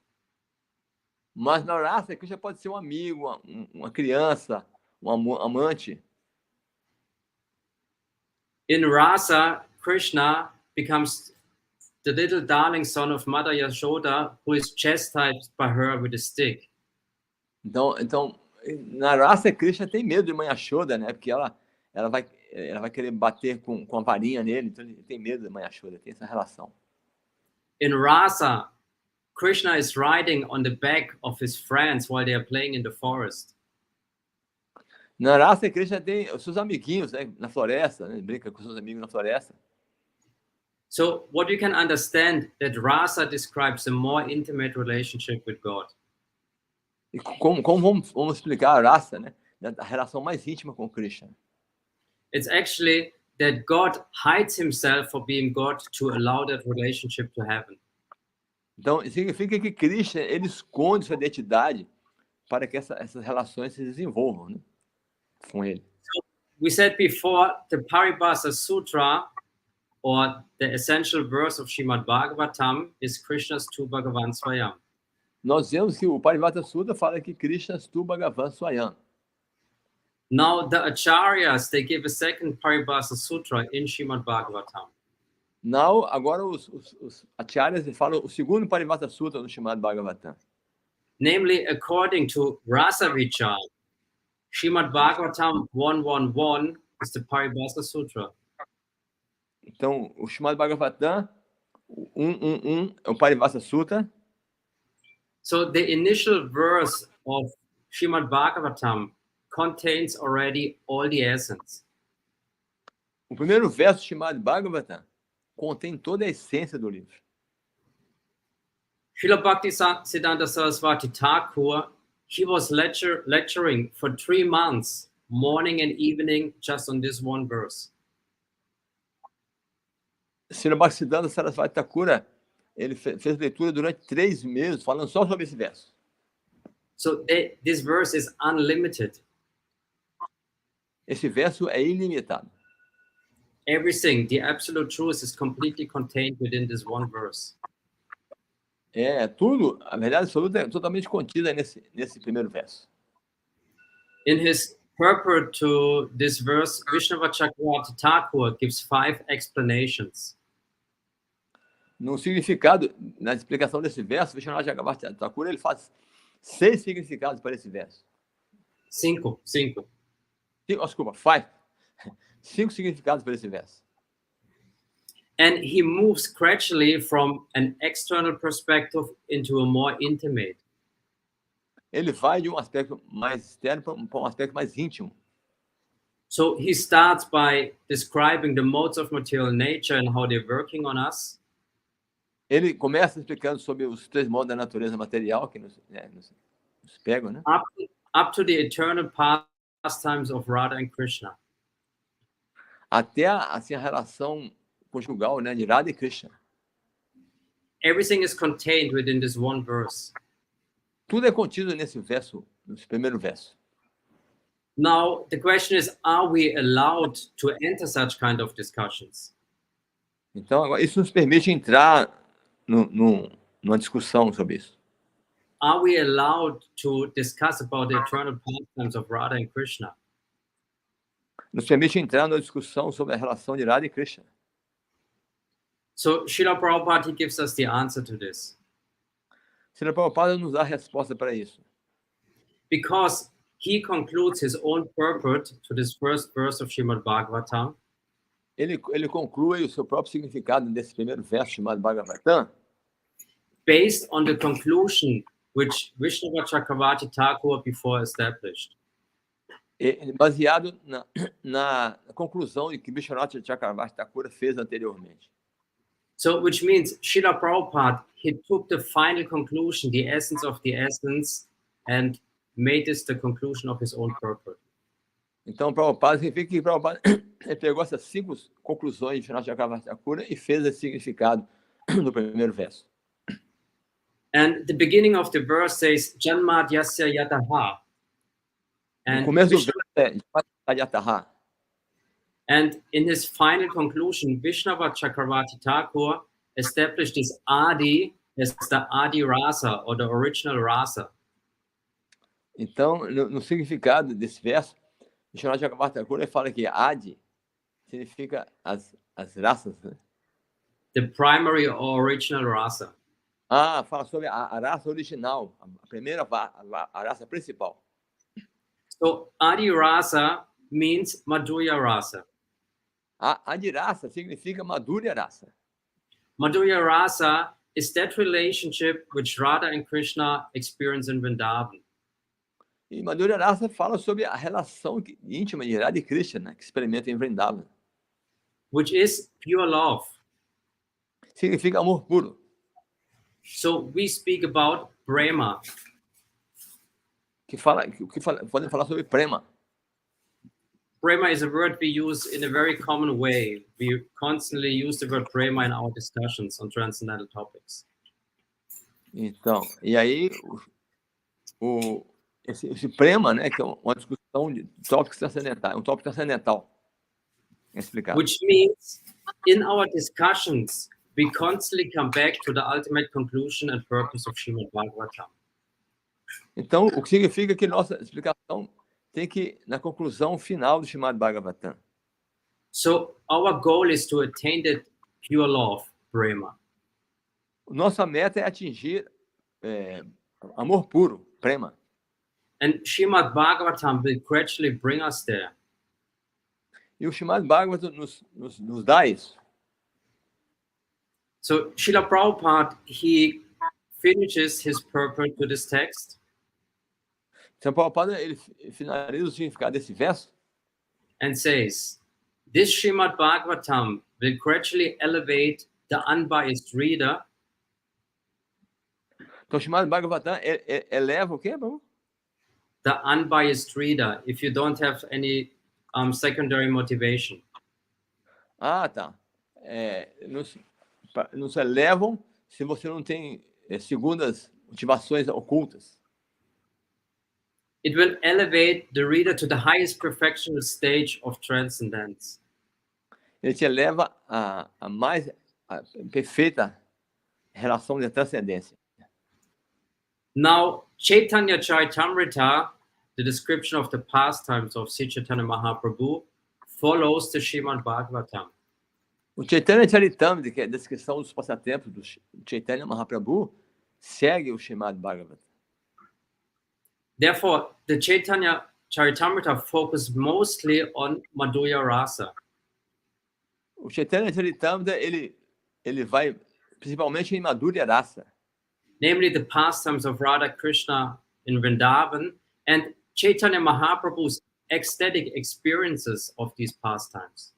Mas na raça, Krishna pode ser um amigo, uma criança, um amante. In rasa, Krishna becomes the little darling son of Mother Yashoda, who is chastised by her with a stick. Então na raça, Krishna tem medo de Mãe Yashoda, né? Porque ela vai querer bater com a varinha nele, então ele tem medo de Mãe Yashoda, tem essa relação. In rasa, Krishna is riding on the back of his friends while they are playing in the forest. Na raça, Krishna tem os seus amiguinhos, né, na floresta, né? Ele brinca com seus amigos na floresta. So what you can understand that rasa describes a more intimate relationship with God. E como vamos explicar a raça, né? A relação mais íntima com Krishna. It's actually that God hides himself for being God to allow that relationship to happen. Então, significa que Krishna, ele esconde sua identidade para que essas relações se desenvolvam, né, com ele. We said before, the Paribhasa Sutra, or the essential verse of Srimad Bhagavatam, is Krishna's Tu Bhagavan Swayam. Nós vemos que o Parivata Sutra fala que Krishna Tu Bhagavan Swayam. Now the Acharyas, they give a second Paribhasa Sutra in Srimad Bhagavatam. Não, agora os acharyas falam o segundo Parivata Sutra no chamado Bhagavatam. Namely, according to Rasa Vichar, Srimad Bhagavatam 111 is the Paribhasa Sutra. Então, o chamado Bhagavatam 111 é o Parivata Sutra. So the initial verse of Srimad Bhagavatam contains already all the essence. O primeiro verso chamado Bhagavatam contém toda a essência do livro. Srila Bhaktisiddhanta Saraswati Thakur, he was lecturing for 3 months, morning and evening, just on this one verse. Srila Bhaktisiddhanta Saraswati Thakur, ele fez leitura durante 3 meses, falando só sobre esse verso. So this verse is unlimited. Esse verso é ilimitado. Everything, the absolute truth, is completely contained within this one verse. Tudo, a verdade absoluta é totalmente contida nesse primeiro verso. In his purport to this verse, Vishnava Chakravarti Thakur gives 5 explanations. No significado, na explicação desse verso, Vishnava Chakravarti Thakur, ele faz 6 significados para esse verso. 5. 5 significados para esse verso. And he moves gradually from an external perspective into a more intimate. Ele vai de um aspecto mais externo para um aspecto mais íntimo. So he starts by describing the modes of material nature and how they're working on us. Ele começa explicando sobre os 3 modos da natureza material que nos pegam, né? Up to the eternal pastimes of Radha and Krishna. Até assim a relação conjugal, né, de Radha e Krishna. Everything is contained within this one verse. Tudo é contido nesse primeiro verso. Now the question is, are we allowed to enter such kind of discussions? Então, agora, isso nos permite entrar numa discussão sobre isso. Are we allowed to discuss about the eternal pastimes of Radha and Krishna? Nos permite entrar numa discussão sobre a relação de Radha e Krishna. So Srila Prabhupada, he gives us the answer to this. Srila Prabhupada nos dá a resposta para isso. Because he concludes his own purport to this first verse of Srimad Bhagavatam. Ele conclui o seu próprio significado desse primeiro verso chamado Bhagavatam, based on the conclusion which Vishnava Chakravarti Thakur before established. Baseado na conclusão que Vishnava Chakravarti Thakur fez anteriormente. So, which means Srila Prabhupada, he took the final conclusion, the essence of the essence, and made this the conclusion of his own purport. Então, Prabhupada significa que Prabhupada ele pegou essas 5 conclusões de Vishnava Chakravarti Thakur e fez esse significado no primeiro verso. And the beginning of the verse says, Janmad Yasya Yataha. No começo do verso é Yataha. And in his final conclusion, Vishnava Chakravarti Thakur established this Adi as the Adi Rasa, or the original Rasa. Então, no significado desse verso, Vishnava Chakravarti Thakur ele fala que Adi significa as raças, né? The primary or original Rasa. Fala sobre a raça original, a primeira, a raça principal. So, Adi Rasa means Madhurya Rasa. Adi Rasa significa Madhurya Rasa. Madhurya Rasa is that relationship which Radha and Krishna experience in Vrindavan. E Madhurya Rasa fala sobre a relação íntima de Radha e Krishna, que experimenta em Vrindavan. Which is pure love. Significa amor puro. So we speak about prema. podem falar sobre prema. Prema is a word we use in a very common way. We constantly use the word prema in our discussions on transcendental topics. Então, e aí esse prema, né, que é uma discussão de tópico transcendental, um tópico transcendental. Explicado. Which means in our discussions we constantly come back to the ultimate conclusion and purpose of Srimad Bhagavatam. Então, o que significa que nossa explicação tem que na conclusão final do Srimad Bhagavatam. So our goal is to attain that pure love, prema. Nossa meta é atingir amor puro, prema. And Srimad Bhagavatam will gradually bring us there. E o Srimad Bhagavatam nos dá isso. So Srila Prabhupada, he finishes his purport to this text. Então, Prabhupada, ele finaliza o significado desse verso. And says, this Srimad Bhagavatam will gradually elevate the unbiased reader. Então, o Srimad Bhagavatam eleva o quê, Babu? The unbiased reader, if you don't have any secondary motivation. Ah, tá. Nos elevam se você não tem segundas motivações ocultas. It will elevate the reader to the highest perfectional stage of transcendence. Ele te eleva a mais perfeita relação de transcendência. Now, Chaitanya Charitamrita, the description of the pastimes of Sri Chaitanya Mahaprabhu, follows the Srimad Bhagavatam. O Chaitanya Charitamrita, que é a descrição dos passatempos do Chaitanya Mahaprabhu, segue o Srimad Bhagavatam. Therefore, the Chaitanya Charitamrita focuses mostly on Madhurya Rasa. O Chaitanya Charitamrita, ele vai principalmente em Madhurya Rasa. Namely, the pastimes of Radha Krishna in Vrindavan and Chaitanya Mahaprabhu's ecstatic experiences of these pastimes.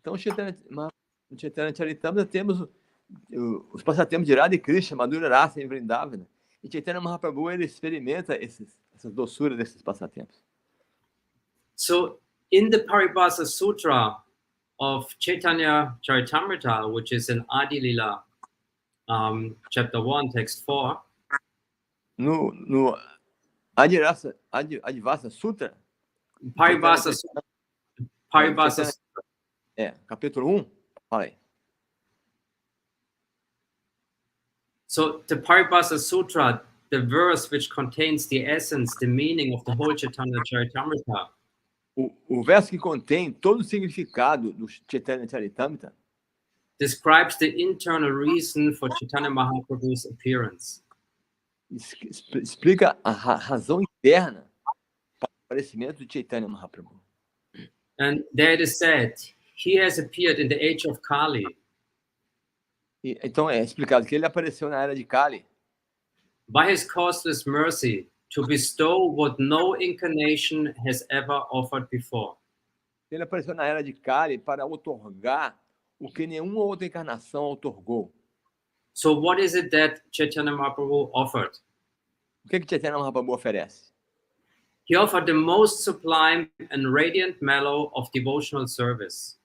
Então, no Chaitanya Charitamrita temos os passatempos de Radha e Krishna, Madhurya Rasa em Vrindavan. E Chaitanya Mahaprabhu, ele experimenta essa doçura desses passatempos. So, in the Paribhasa Sutra of Chaitanya Charitamrita, which is in Adi Lila, chapter 1, text 4. No Adivasa Sutra. Paribhasa Sutra. Paribhasa Sutra. Capítulo 1. Fala aí. So the Paribhasa Sutra, the verse which contains the essence, the meaning of the whole Chaitanya Charitamrita. O verso que contém todo o significado do Chaitanya Charitamrita describes the internal reason for Chaitanya Mahaprabhu's appearance. Explica a razão interna para o aparecimento de Chaitanya Mahaprabhu. And there it is said, he has appeared in the age of Kali. Então é explicado que ele apareceu na era de Kali. By his causeless mercy, to bestow what no incarnation has ever offered before. Ele apareceu na era de Kali para otorgar o que nenhuma outra encarnação otorgou. So what is it that Chaitanya Mahaprabhu offered? O que Chaitanya Mahaprabhu oferece? He offered the most sublime and radiant mellow of devotional service.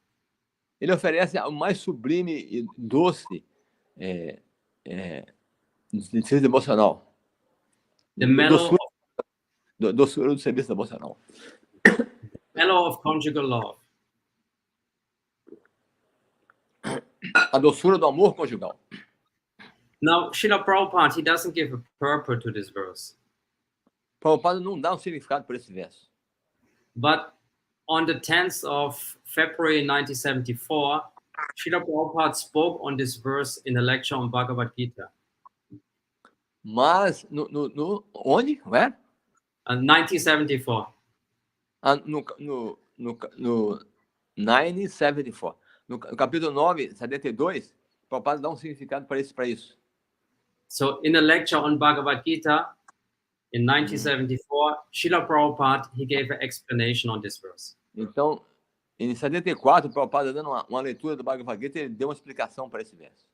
Ele oferece o mais sublime e doce de serviço devocional. The mellow doçura do serviço devocional. Mellow of conjugal love. A doçura do amor conjugal. Now, Srila Prabhupada, he doesn't give a purport to this verse. Prabhupada não dá um significado por esse verso. But on the 10th of February 1974, Srila Prabhupada spoke on this verse in a lecture on Bhagavad Gita. Mas, onde? Where? 1974. No 974. No capítulo 9, 72, Prabhupada dá um significado para isso. So, in a lecture on Bhagavad Gita, in 1974, Srila Prabhupada, he gave an explanation on this verse. Então, em 74, Prabhupada dando uma leitura do Bhagavad Gita, ele deu uma explicação para esse verso.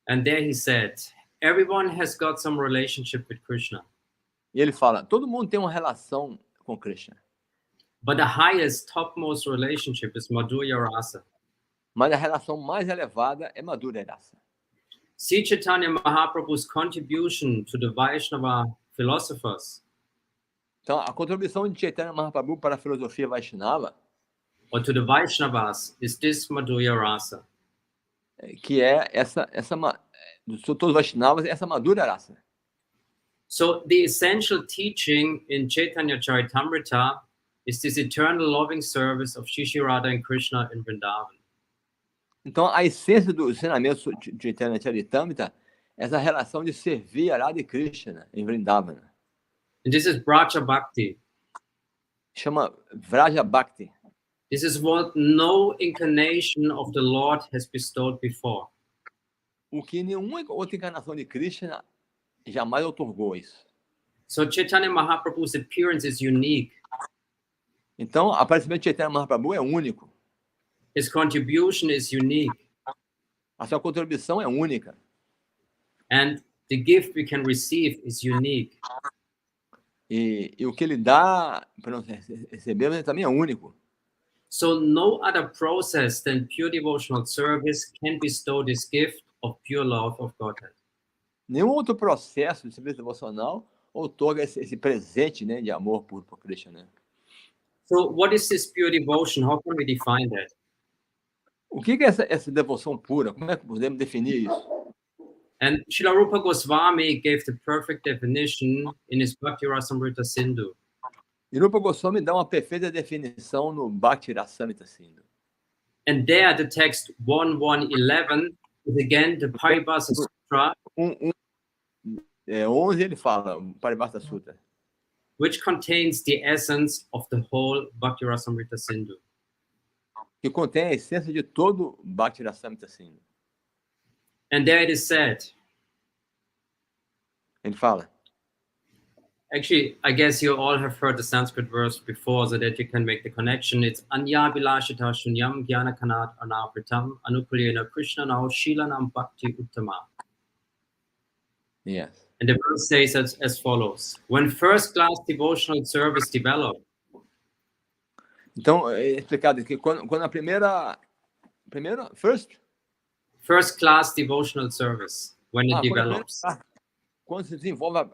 And there he said, everyone has got some relationship with Krishna. E ele fala, todo mundo tem uma relação com Krishna. But the highest, topmost relationship is Madhurya Rasa. Mas a relação mais elevada é Madhurya Rasa. See Chaitanya Mahaprabhu's contribution to the Vaishnava philosophers, Então, a contribuição de Chaitanya Mahaprabhu para a filosofia Vaishnava, or to the Vaishnavas, is this Madhurya Rasa. que é dos todos os Vaishnavas, essa Madhurya Rasa. So the essential teaching in Chaitanya Charitamrita is this eternal loving service of Shri Radha and Krishna in Vrindavan. Então, a essência do ensinamento de Chaitanya Charitamrita é essa relação de servir a Radha e Krishna em Vrindavan. And this is Braja Bhakti. Chama Vraja Bhakti. This is what no incarnation of the Lord has bestowed before. O que nenhuma outra encarnação de Krishna jamais otorgou isso. So Chaitanya Mahaprabhu's appearance is unique. Então, o aparecimento de Chaitanya Mahaprabhu é único. His contribution is unique. A sua contribuição é única. And the gift we can receive is unique. E o que ele dá para nós recebermos também é único. So no other process than pure devotional service can bestow this gift of pure love of Godhead. Nenhum outro processo de serviço devocional outorga esse presente, né, de amor por Krishna. Né? So what is this pure devotion? How can we define that? O que é essa devoção pura? Como é que podemos definir isso? And Srila Rupa Goswami gave the perfect definition in his Bhakti Rasamrita Sindhu. E Rupa Goswami dá uma perfeita definição no Bhakti Rasamrita Sindhu. And there the text 1.1.11 is again the Paribhasa Sutra. 11 ele fala, o Paribhasa Sutra. Which contains the essence of the whole Bhakti Rasamrita Sindhu. Que contém a essência de todo o Bhakti Rasamrita Sindhu. And there it is said. Ele fala. Actually, I guess you all have heard the Sanskrit verse before, so that you can make the connection. It's Anya Bilashita Shunyam Jnana Kanat Anapritam Anukulyena Krishna Nao Shilanam Bhakti Uttama. Yes. And the verse says as follows. When first-class devotional service developed. Então, é explicado que quando a primeira first-class devotional service, when it develops. Quando se desenvolve a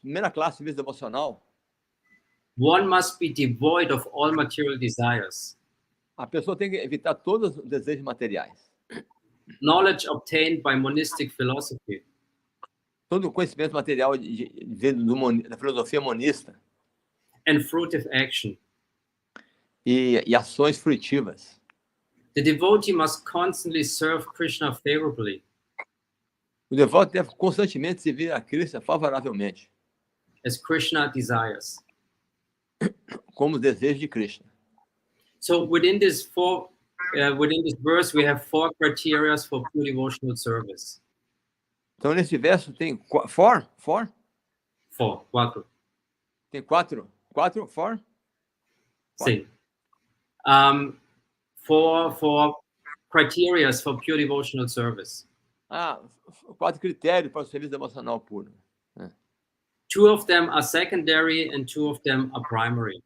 primeira classe de serviço devocional, one must be devoid of all material desires. A pessoa tem que evitar todos os desejos materiais. Knowledge obtained by monistic philosophy. Todo o conhecimento material da filosofia monista. And fruitive action. E ações fruitivas. The devotee must constantly serve Krishna favorably. O devoto deve constantemente servir a Krishna favoravelmente. As Krishna desires. Como os desejos de Krishna. So within this verse we have 4 criteria for pure devotional service. Então nesse verso tem quatro. Tem quatro? Sim. For criteria for pure devotional service. 4 critérios para o serviço devocional puro. 2 of them are secondary and 2 of them are primary.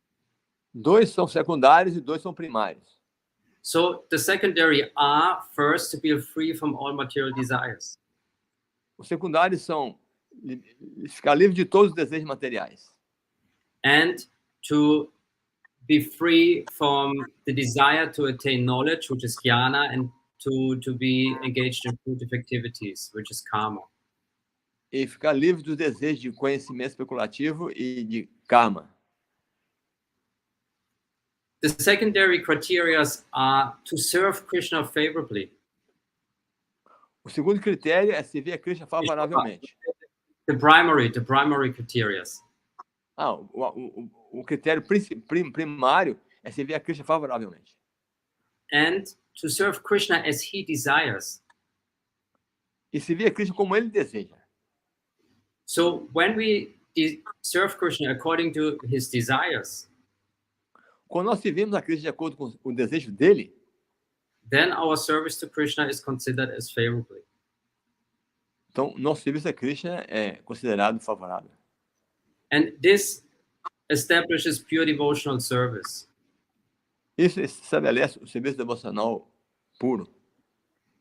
2 são secundários e 2 são primários. So the secondary are first to be free from all material desires. Os secundários são ficar livre de todos os desejos materiais. And to be free from the desire to attain knowledge, which is jnana, and to be engaged in fruitive activities, which is karma. E ficar livre dos desejos de conhecimento especulativo e de karma. The secondary criteria are to serve Krishna favorably. O segundo critério é servir a Krishna favoravelmente. The primary criteria. O critério primário é servir a Krishna favoravelmente. And to serve Krishna as he desires. E servir a Krishna como ele deseja. So when we serve Krishna according to his desires, quando nós servimos a Krishna de acordo com o desejo dele, then our service to Krishna is considered as favorably. Então, nosso serviço a Krishna é considerado favorável. And this establishes pure devotional service. Isso estabelece o serviço devocional puro.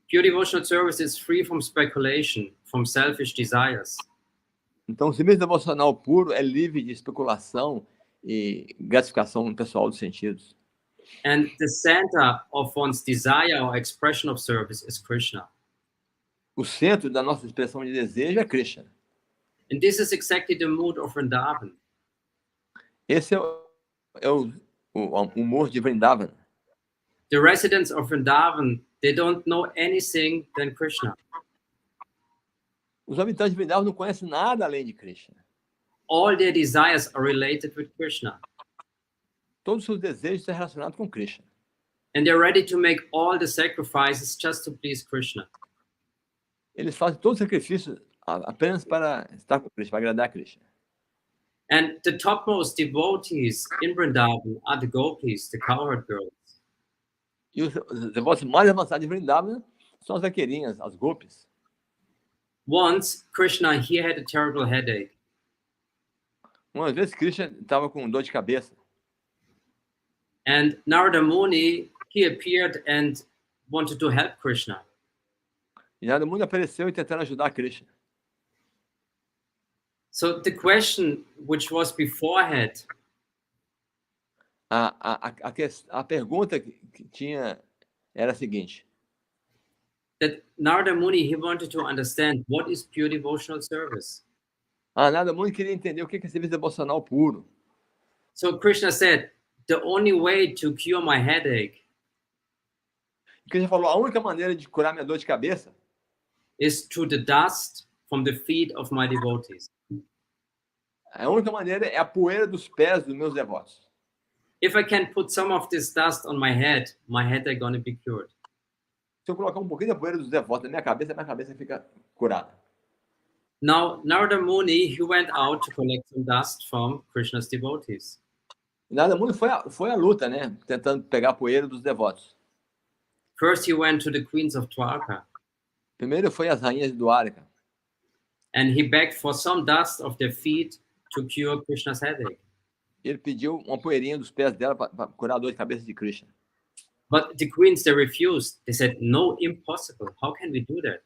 Pure devotional service is free from speculation, from selfish desires. Então, o serviço devocional puro é livre de especulação e gratificação pessoal dos sentidos. And the center of one's desire or expression of service is Krishna. O centro da nossa expressão de desejo é Krishna. And this is exactly the mood of Vrindavan. Esse é o humor de Vrindavan. The residents of Vrindavan, they don't know anything than Krishna. Os habitantes de Vrindavan não conhecem nada além de Krishna. All their desires are related with Krishna. Todos os seus desejos estão relacionados com Krishna. And they're ready to make all the sacrifices just to please Krishna. Eles fazem todos os sacrifícios apenas para estar com Krishna, para agradar a Krishna. And the topmost devotees in Vrindavan are the gopis, the cowherd girls. E os devotos mais avançados de Vrindavan são as vaqueirinhas, as gopis. Once, Krishna, he had a terrible headache. Uma vez Krishna estava com dor de cabeça. And Narada Muni, he appeared and wanted to help Krishna. E Narada Muni apareceu e tentando ajudar Krishna. So the question which was beforehand, A pergunta que tinha era a seguinte. that Narada Muni, he wanted to understand what is pure devotional service. Narada Muni queria entender o que é serviço devocional puro. So Krishna said, the only way to cure my headache Krishna falou, a única maneira de curar minha dor de cabeça is through the dust from the feet of my devotees. a única maneira é a poeira dos pés dos meus devotos. If I can put some of this dust on my headache gonna be cured. Se eu colocar um pouquinho da poeira dos devotos na minha cabeça fica curada. Now, Narada Muni, he went out to collect some dust from Krishna's devotees. E Narada Muni foi à luta, né? Tentando pegar a poeira dos devotos. First, he went to the queens of Dwarka. Primeiro foi às rainhas de Dwarka. And he begged for some dust of their feet to cure Krishna's headache. Ele pediu uma poeirinha dos pés dela para curar a dor de cabeça de Krishna. But the queens, they refused. They said, no, impossible. How can we do that?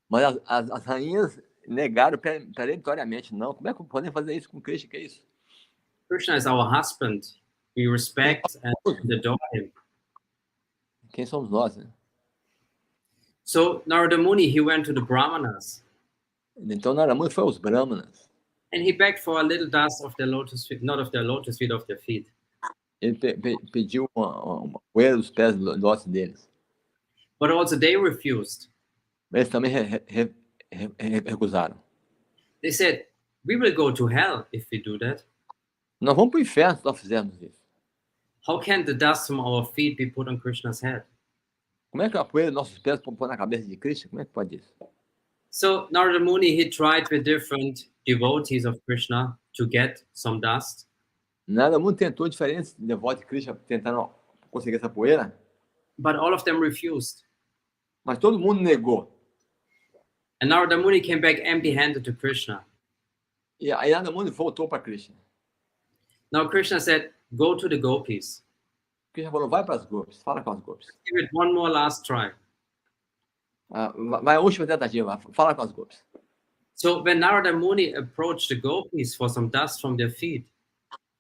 Mas as rainhas negaram peremptoriamente. Não, como é que podem fazer isso com Krishna? Que é isso? Krishna is our husband. We respect and adore him. Quem somos nós, né? So Narada Muni, he went to the Brahmanas. Então Narada Muni foi aos Brahmanas. And he begged for a little dust of their lotus feet, not of their lotus feet, of their feet. Ele pediu uma poeira dos pés do lótus deles. But also they refused. Eles também recusaram. They said, we will go to hell if we do that. Nós vamos para o inferno se nós fizermos isso. How can the dust from our feet be put on Krishna's head? Como é que a poeira dos nossos pés pôr na cabeça de Krishna? Como é que pode isso? So Narada Muni, he tried with different devotees of Krishna to get some dust. Narada Muni tentou diferentes devotos de Krishna tentando conseguir essa poeira, But all of them refused. mas todo mundo negou. And Narada Muni came back empty-handed to Krishna. E aí Narada Muni voltou para Krishna. Now Krishna said, go to the gopis. Krishna falou, vai para as gopis, fala com as gopis. Give it one more last try. Vai a última tentativa, fala com as gopis. So when Narada Muni approached the gopis for some dust from their feet,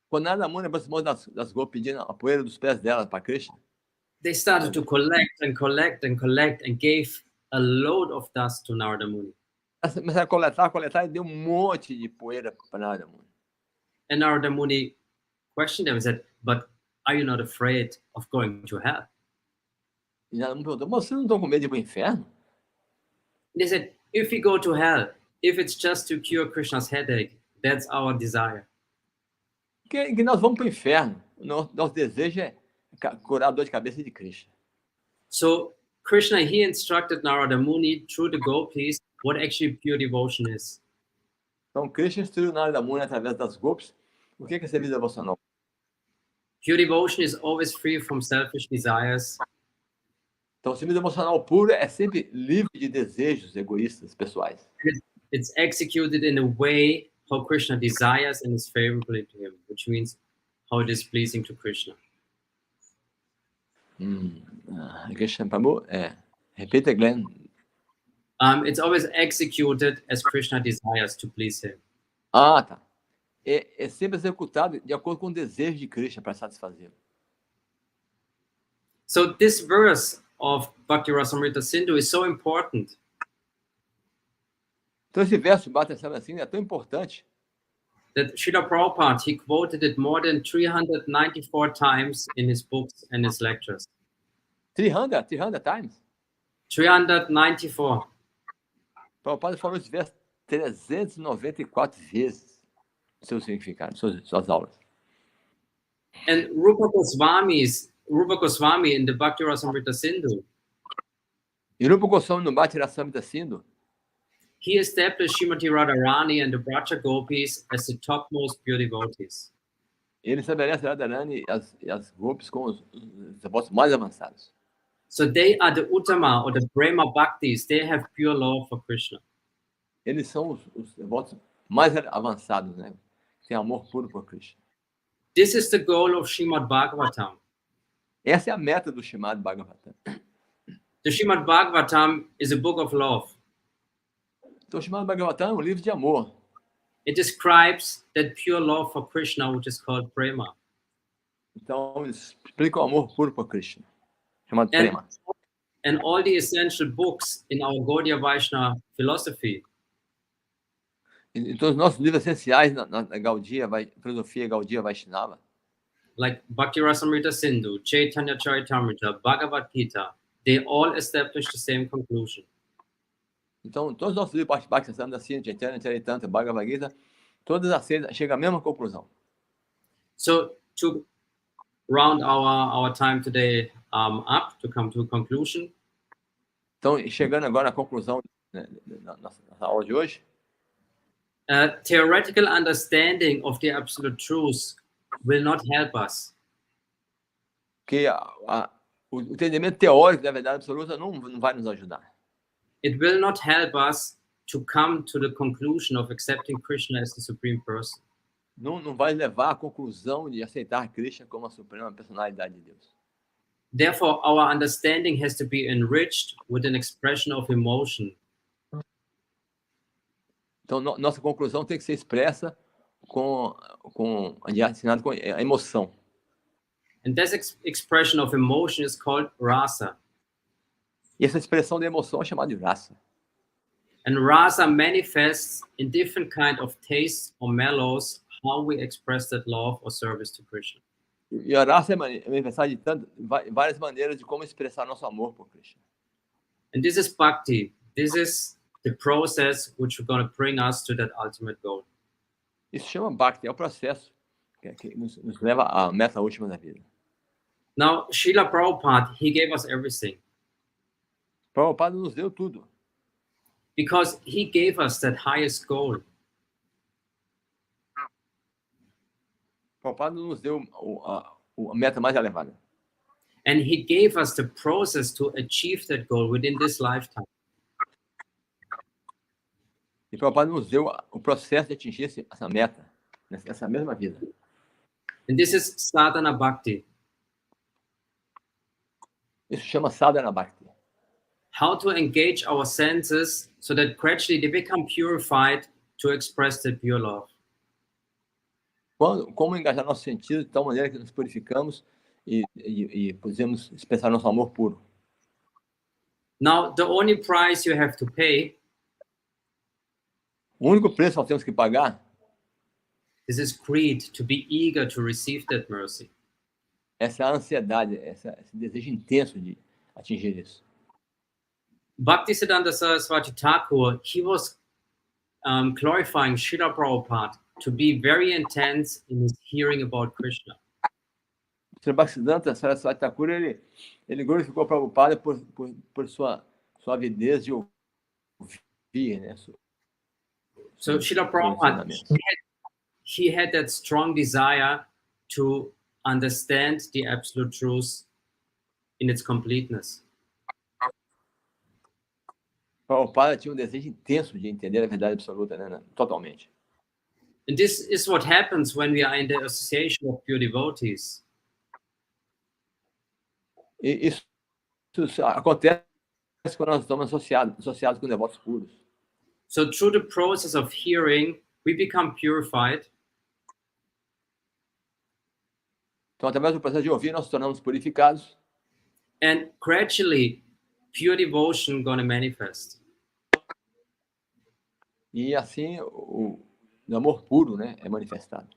Quando Narada Muni aproximou das gopis pedindo a poeira dos pés dela para Krishna, they started to collect and gave a load of dust to Narada Muni. começaram a coletar e deu um monte de poeira para Narada Muni. And Narada Muni questioned them and said, but are you not afraid of going to hell? E Narada Muni perguntou, mas vocês não estão com medo de ir para o inferno? And they said, if we go to hell, if it's just to cure Krishna's headache, that's our desire. Que nós vamos para o inferno. Nosso desejo é curar a dor de cabeça de Krishna. So Krishna, he instructed Narada Muni through the gopis what actually pure devotion is. Então, Krishna instruiu Narada Muni através das gopis o que é serviço devocional. Pure devotion is always free from selfish desires. Então, o serviço devocional puro é sempre livre de desejos egoístas pessoais. It's executed in a way how Krishna desires and is favorable to him, which means how it is pleasing to Krishna. Krishna Prabhu, repita, Glenn. It's always executed as Krishna desires to please him. Ah, tá. É sempre executado de acordo com o desejo de Krishna para satisfazê-lo. So this verse of Bhakti Rasamrita Sindhu is so important. Então esse verso de Bhakti Rasamrita Sindhu é tão importante That Srila Prabhupada, he quoted it more than 394 times in his books and his lectures. 300 times. 394. Prabhupada falou esse verso 394 vezes no seu significado, suas aulas. And Rupa Goswami in the Bhakti Rasamrita Sindhu, E Rupa Goswami no Bhakti Rasamrita Sindhu, he established Srimati Radharani and the Braja Gopis as the topmost pure devotees. ele estabelece Radharani e as Gopis como os devotos mais avançados. So they are the Uttama or the Prema Bhaktis. They have pure love for Krishna. Eles são os devotos mais avançados, né? Que têm amor puro por Krishna. This is the goal of Srimad Bhagavatam. Essa é a meta do Srimad Bhagavatam. The Srimad Bhagavatam is a book of love. Então o Srimad Bhagavatam é um livro de amor. It describes that pure love for Krishna, which is called Prema. Então eles explicam o amor puro por Krishna, chamado Prema. And all the essential books in our Gaudiya Vaishnava philosophy. Então os nossos livros essenciais na filosofia Gaudiya Vaishnava, like Bhakti Rasamrita Sindhu, Chaitanya Charitamrita, Bhagavad Gita, they all establish the same conclusion. Então, todos os nossos livros, Bhakti Rasamrita Sindhu, Chaitanya Charitamrita, Bhagavad Gita, todas as seis chegam à mesma conclusão. So, to round our time today up, to come to a conclusion. Então, chegando agora à conclusão, né, da nossa aula de hoje. Theoretical understanding of the absolute truth will not help us. Que o entendimento teórico da verdade absoluta não vai nos ajudar. It will not help us to come to the conclusion of accepting Krishna as the supreme person. Não vai levar à conclusão de aceitar Krishna como a suprema personalidade de Deus. Therefore, our understanding has to be enriched with an expression of emotion. Então, nossa conclusão tem que ser expressa assinado com a emoção. And this expression of emotion is called rasa. E essa expressão de emoção é chamada de rasa. And rasa manifests in different kind of tastes or mellows how we express that love or service to Krishna. E a rasa é manifestada de várias maneiras de como expressar nosso amor por Krishna. And this is bhakti. This is the process which is going to bring us to that ultimate goal. Isso chama bhakti, é o processo que nos leva à meta última da vida. Now, Srila Prabhupada, he gave us everything. Prabhupada nos deu tudo. Because he gave us that highest goal. Prabhupada nos deu a meta mais elevada. And he gave us the process to achieve that goal within this lifetime. E Prabhupada nos deu o processo de atingir essa meta, nessa mesma vida. And this is sadhana bhakti. Isso chama sadhana bhakti. How to engage our senses so that gradually they become purified to express that pure love. Como engajar nossos sentidos de tal maneira que nos purificamos e podemos expressar nosso amor puro. Now, the only price you have to pay, o único preço que nós temos que pagar, this is greed, to be eager to receive that mercy. Essa é a ansiedade, esse desejo intenso de atingir isso. Bhaktisiddhanta Saraswati Thakur, he was glorifying Srila Prabhupada to be very intense in his hearing about Krishna. Sri Bhaktisiddhanta Saraswati Thakur, ele glorificou Prabhupada por sua avidez de ouvir, né? So Srila Prabhupada, he had that strong desire to understand the absolute truth in its completeness. Prabhupada tinha um desejo intenso de entender a verdade absoluta, né? Totalmente. And this is what happens when we are in the association of pure devotees. E isso acontece quando nós estamos associados com devotos puros. So through the process of hearing, we become purified. Então, através do processo de ouvir, nós nos tornamos purificados. And gradually, pure devotion gonna manifest. E assim, o amor puro, né, é manifestado.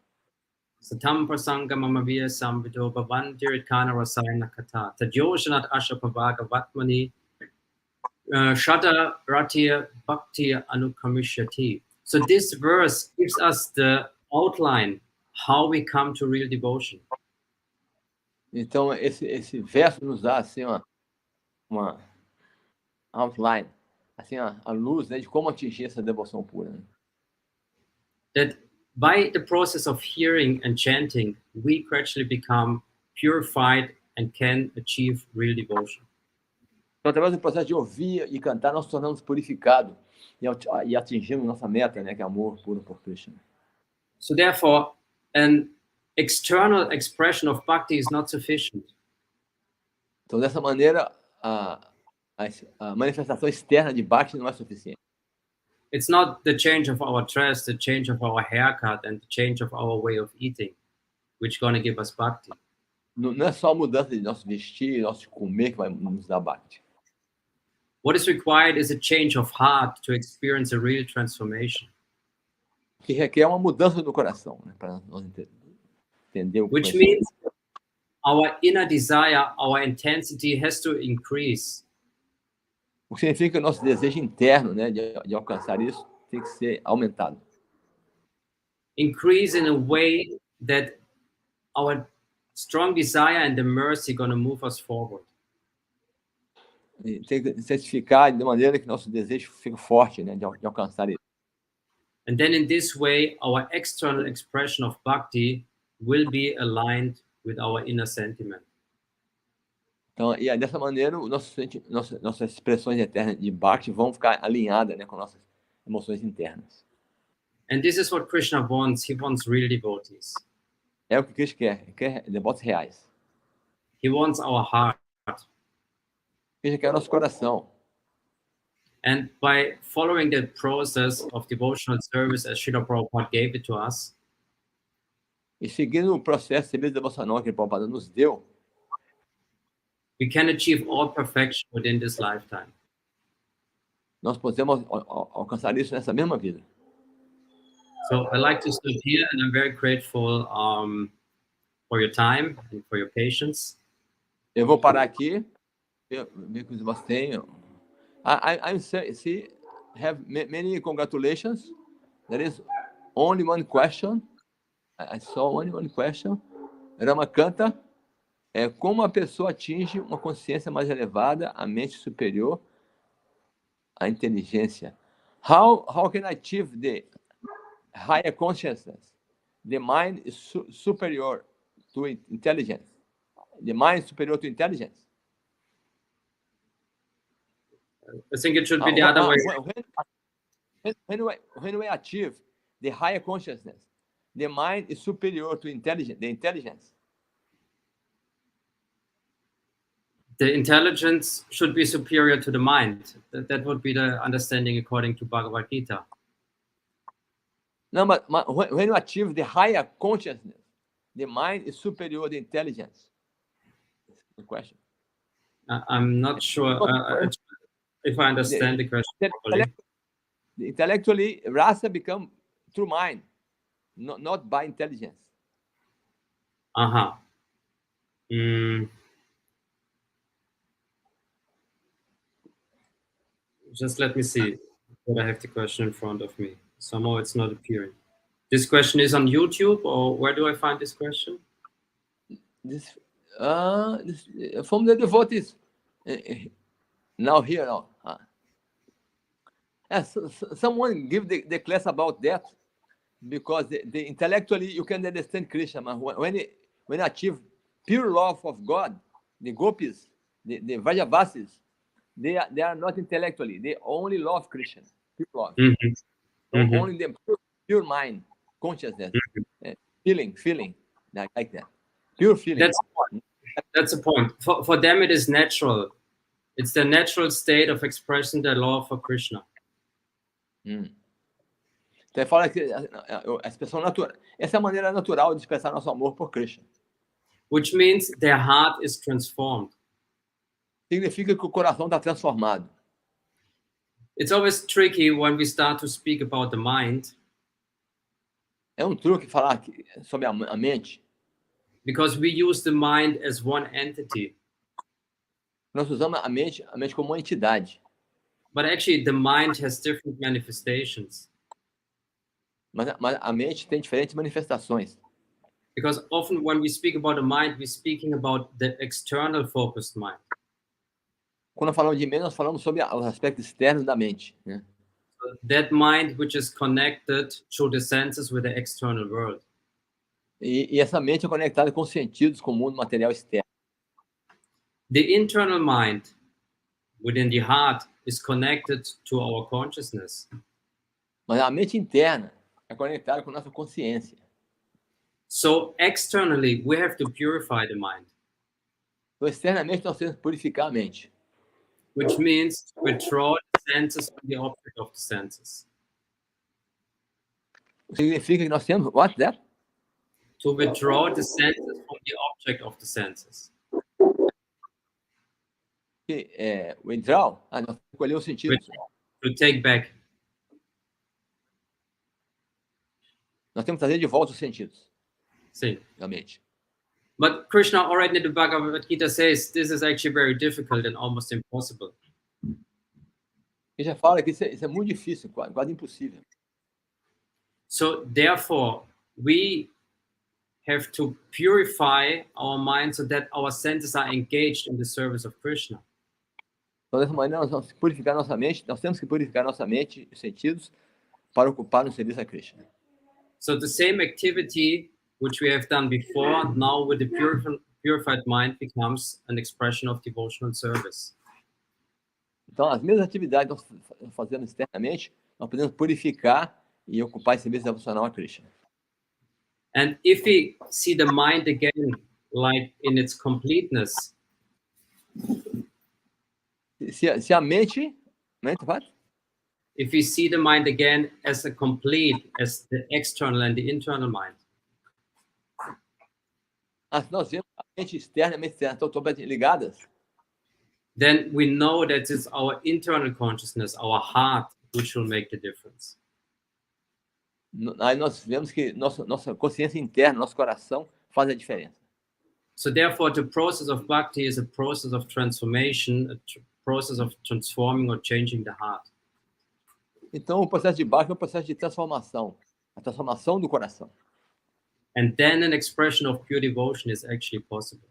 Satam prasanga mamaviya samvito bhavantir kana rasayana kata tadyoshanat ashapavaga vatmani shata ratiya bhaktiya anukramishyati. So this verse gives us the outline how we come to real devotion. Então, esse verso nos dá assim uma outline, assim a luz, né, de como atingir essa devoção pura. Né? That by the process of hearing and chanting, we gradually become purified and can achieve real devotion. Então, através do processo de ouvir e cantar, nós nos tornamos purificados e atingimos nossa meta, né, que é amor puro por Krishna. So therefore, an external expression of bhakti is not sufficient. Então, dessa maneira, a manifestação externa de bhakti não é suficiente. It's not the change of our dress, the change of our haircut, and the change of our way of eating, which is going to give us bhakti. Não é só a mudança de nosso vestir, nosso comer que vai nos dar bhakti. What is required is a change of heart to experience a real transformation. O que requer uma mudança do coração, né, para nós entender o que Which means our inner desire, our intensity has to increase. O que significa que o nosso desejo interno, né, de alcançar isso tem que ser aumentado. Increase in a way that our strong desire and the mercy going to move us forward. E tem que intensificar de maneira que nosso desejo fique forte, né, de alcançar isso. And then in this way, our external expression of bhakti will be aligned with our inner sentiment. Então, e dessa maneira, nossas expressões eternas de bhakti vão ficar alinhadas, né, com nossas emoções internas. And this is what Krishna wants. He wants real devotees. É o que Krishna quer. Ele quer devotos reais. He wants our heart. Krishna quer o nosso coração. And by following the process of devotional service as Srila Prabhupada gave it to us, E seguindo o processo de serviço devocional que o Prabhupada nos deu, we can achieve all perfection within this lifetime. nós podemos alcançar isso nessa mesma vida. So I'd like to stop here, and I'm very grateful for your time and for your patience. Eu vou parar aqui, ver que vocês têm. I'm see, have many congratulations. There is only one question. I saw only one question. Rama canta. Como a pessoa atinge uma consciência mais elevada, a mente superior, a inteligência? How can I achieve the higher consciousness? The mind is superior to intelligence. The mind is superior to intelligence. I think it should be the other way. When we achieve the higher consciousness, the mind is superior to the intelligence. The intelligence should be superior to the mind. That would be the understanding according to Bhagavad Gita. No, but when you achieve the higher consciousness, the mind is superior to the intelligence. That's the question. I'm not sure if I understand the question properly. Intellectually, rasa become through mind, not by intelligence. Just let me see that I have the question in front of me. Somehow it's not appearing. This question is on YouTube, or where do I find this question? This from the devotees. Now. Someone give the class about that, because the intellectually you can understand Krishna, but when you achieve pure love of God, the gopis, the Vrajavasis, they are not intellectually. They only love Krishna, pure love. Mm-hmm. So only the pure mind. consciousness, feeling, like that, pure feeling. That's the point. For them, it is natural. It's the natural state of expressing their love for Krishna. Então, ele fala que a expressão natural, essa é a maneira natural de expressar nosso amor por Krishna. Which means their heart is transformed. Significa que o coração está transformado. It's always tricky when we start to speak about the mind. É truque falar sobre a mente. Because we use the mind as one entity. Nós usamos a mente como uma entidade. But actually, the mind has different manifestations. Mas a mente tem diferentes manifestações. Because often when we speak about the mind, we're speaking about the external focused mind. Quando falamos de mente, nós falamos sobre os aspectos externos da mente, né? So that mind which is connected through the senses with the external world. E essa mente é conectada com os sentidos, com o mundo material externo. The internal mind within the heart is connected to our consciousness. Mas a mente interna é conectada com a nossa consciência. So externally, we have to purify the mind. Então, externamente, nós temos que purificar a mente. Which means withdraw the senses from the object of the senses. Significa que nós temos... What's that? To withdraw the senses from the object of the senses. Withdraw? Nós temos que colher os sentidos. To take back. Nós temos que trazer de volta os sentidos. Sim. Da mente. But Krishna already in the Bhagavad Gita says this is actually very difficult and almost impossible. Ele já fala que isso é muito difícil, quase impossível. So therefore, we have to purify our mind so that our senses are engaged in the service of Krishna. Então, dessa maneira, nós vamos purificar nossa mente, nós temos que purificar nossa mente e sentidos para ocupar no serviço a Krishna. So the same activity which we have done before, now with the purified mind becomes an expression of devotional service. Então, as mesmas atividades que nós fazemos externamente, nós podemos purificar e ocupar esse serviço devocional a Krishna. And if we see the mind again, like in its completeness, se a mente, what? If we see the mind again as a complete, as the external and the internal mind. Nós vemos a mente externa e a mente externa estão totalmente ligadas. Then we know that it's our internal consciousness, our heart, which will make the difference. Aí nós vemos que nossa consciência interna, nosso coração, faz a diferença. So therefore, the process of bhakti is a process of transformation, a process of transforming or changing the heart. Então, o processo de bhakti é um processo de transformação, a transformação do coração. And then an expression of pure devotion is actually possible.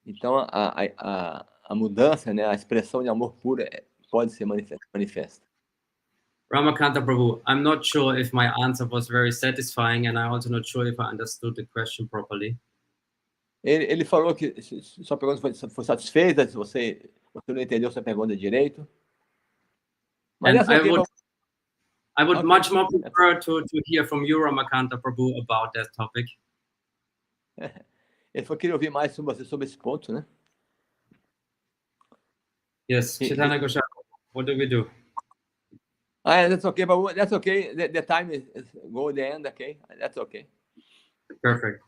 Então, a mudança, né, a expressão de amor puro pode ser manifesta. Ramakanta Prabhu, I'm not sure if my answer was very satisfying, and I'm also not sure if I understood the question properly. Ele falou que sua pergunta foi satisfeita, se você não entendeu sua pergunta direito. Mas I would much more prefer to hear from you, Ramakanta Prabhu, about that topic. Ele falou que queria ouvir mais sobre você sobre esse ponto, né? Yes, Chaitanya Goswami, what do we do? That's okay, Prabhu. That's okay. The time is go the end, okay? That's okay. Perfect.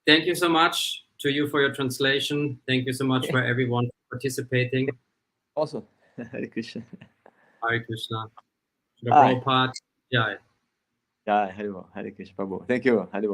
Thank you so much to you for your translation. Thank you so much for everyone participating. Also, Hare Krishna. Hare Krishna. The Prabhupada, Jai. Jai, Hare Krishna, Prabhu. Thank you, Hare